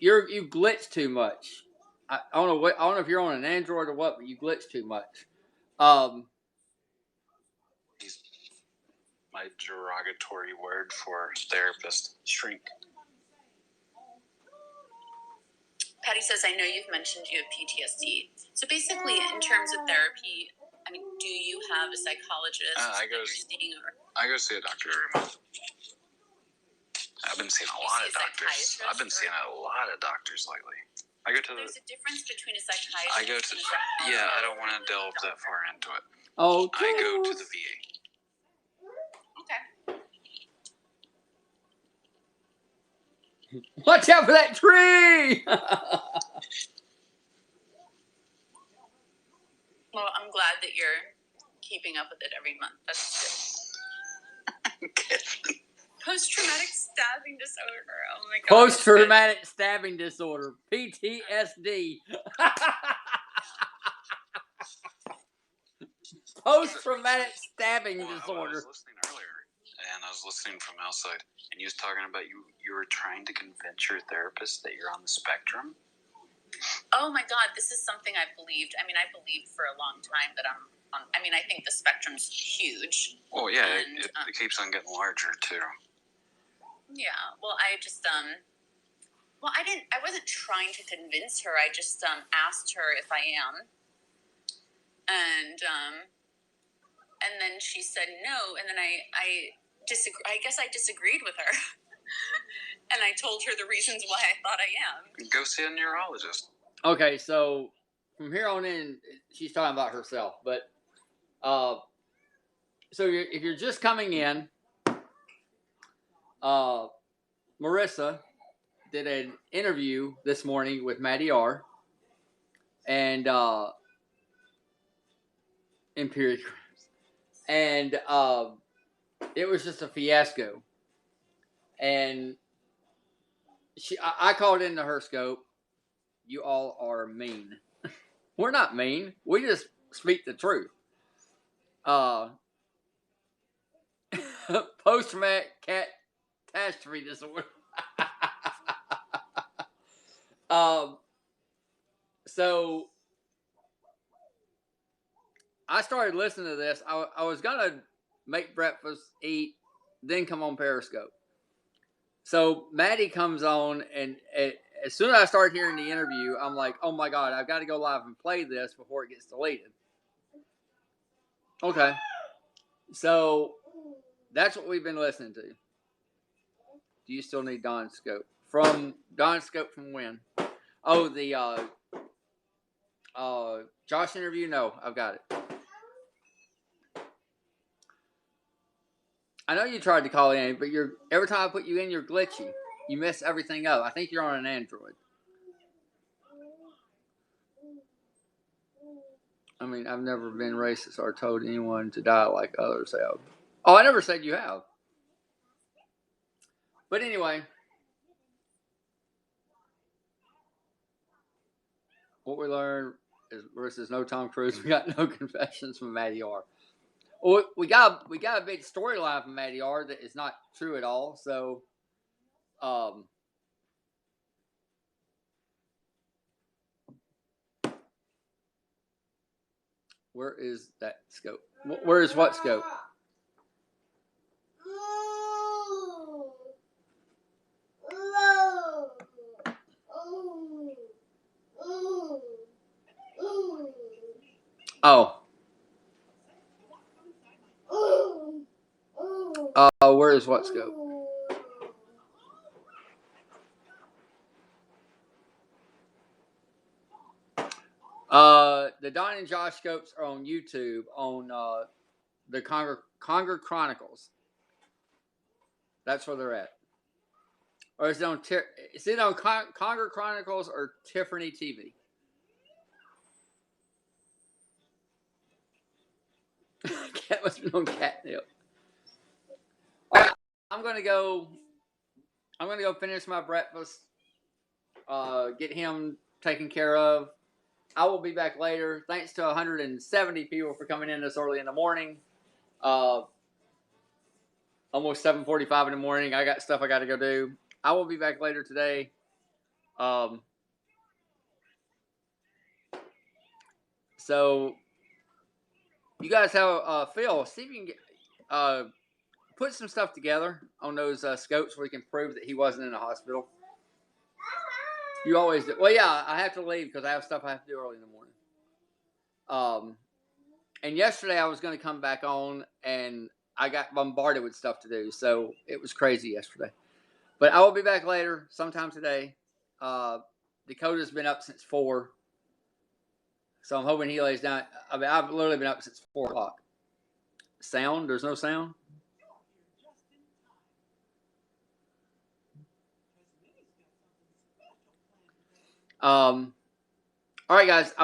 Speaker 1: glitch too much. I don't know if you're on an Android or what, but you glitch too much.
Speaker 3: My derogatory word for therapist, shrink.
Speaker 2: Patty says, I know you've mentioned you have PTSD. So basically, in terms of therapy, I mean, do you have a psychologist?
Speaker 3: I go see a doctor every month. I've been seeing a lot of doctors. I've been seeing a lot of doctors lately. There's
Speaker 2: a difference between a psychiatrist
Speaker 3: yeah, I don't want to delve that far into it.
Speaker 1: Oh,
Speaker 3: I go to the VA.
Speaker 2: Okay.
Speaker 1: Watch out for that tree!
Speaker 2: Well, I'm glad that you're keeping up with it every month. That's good. Post-traumatic stabbing disorder. Oh my god.
Speaker 1: Post-traumatic stabbing disorder. PTSD. Post-traumatic stabbing disorder.
Speaker 3: I was listening earlier, and I was listening from outside, and you was talking about you were trying to convince your therapist that you're on the spectrum.
Speaker 2: Oh my god, this is something I've believed. I mean, I believed for a long time that I'm on. I mean, I think the spectrum's huge.
Speaker 3: Oh yeah, and, it keeps on getting larger too.
Speaker 2: Yeah, well, I just I wasn't trying to convince her. I just asked her if I am, and then she said no, and then I guess I disagreed with her, and I told her the reasons why I thought I am.
Speaker 3: Go see a neurologist.
Speaker 1: Okay, so from here on in, she's talking about herself, but so if you're just coming in, Marissa did an interview this morning with Matty R. And Imperial Crimes. And it was just a fiasco. And I called into her scope. You all are mean. We're not mean. We just speak the truth. Post-traumatic catastrophe disorder. So I started listening to this. I was gonna make breakfast, eat, then come on Periscope. So Maddie comes on and as soon as I started hearing the interview, I'm like, oh my God, I've got to go live and play this before it gets deleted. Okay. So that's what we've been listening to. Do you still need Don Scope? From Don Scope from when? Oh, the Josh interview? No, I've got it. I know you tried to call in, but every time I put you in, you're glitchy. You mess everything up. I think you're on an Android. I mean, I've never been racist or told anyone to die like others have. Oh, I never said you have. But anyway, what we learned is versus no Tom Cruise. We got no confessions from Matty R. Well, we got a big storyline from Matty R that is not true at all. So, where is that scope? Where is what scope? Oh. Where is what scope? The Don and Josh scopes are on YouTube on the Conger Chronicles. That's where they're at. Or is it on Conger Chronicles or Tiffany TV? Cat must be on catnip. All right, I'm gonna go finish my breakfast. Get him taken care of. I will be back later. Thanks to 170 people for coming in this early in the morning. Almost 7:45 in the morning. I got stuff I got to go do. I will be back later today. So you guys have Phil. See if you can get, put some stuff together on those scopes where we can prove that he wasn't in the hospital. You always do. Well, yeah, I have to leave because I have stuff I have to do early in the morning. And yesterday I was going to come back on, and I got bombarded with stuff to do, so it was crazy yesterday. But I will be back later, sometime today. Dakota's been up since 4, so I'm hoping he lays down. I mean, I've literally been up since 4 o'clock. Sound? There's no sound? All right, guys.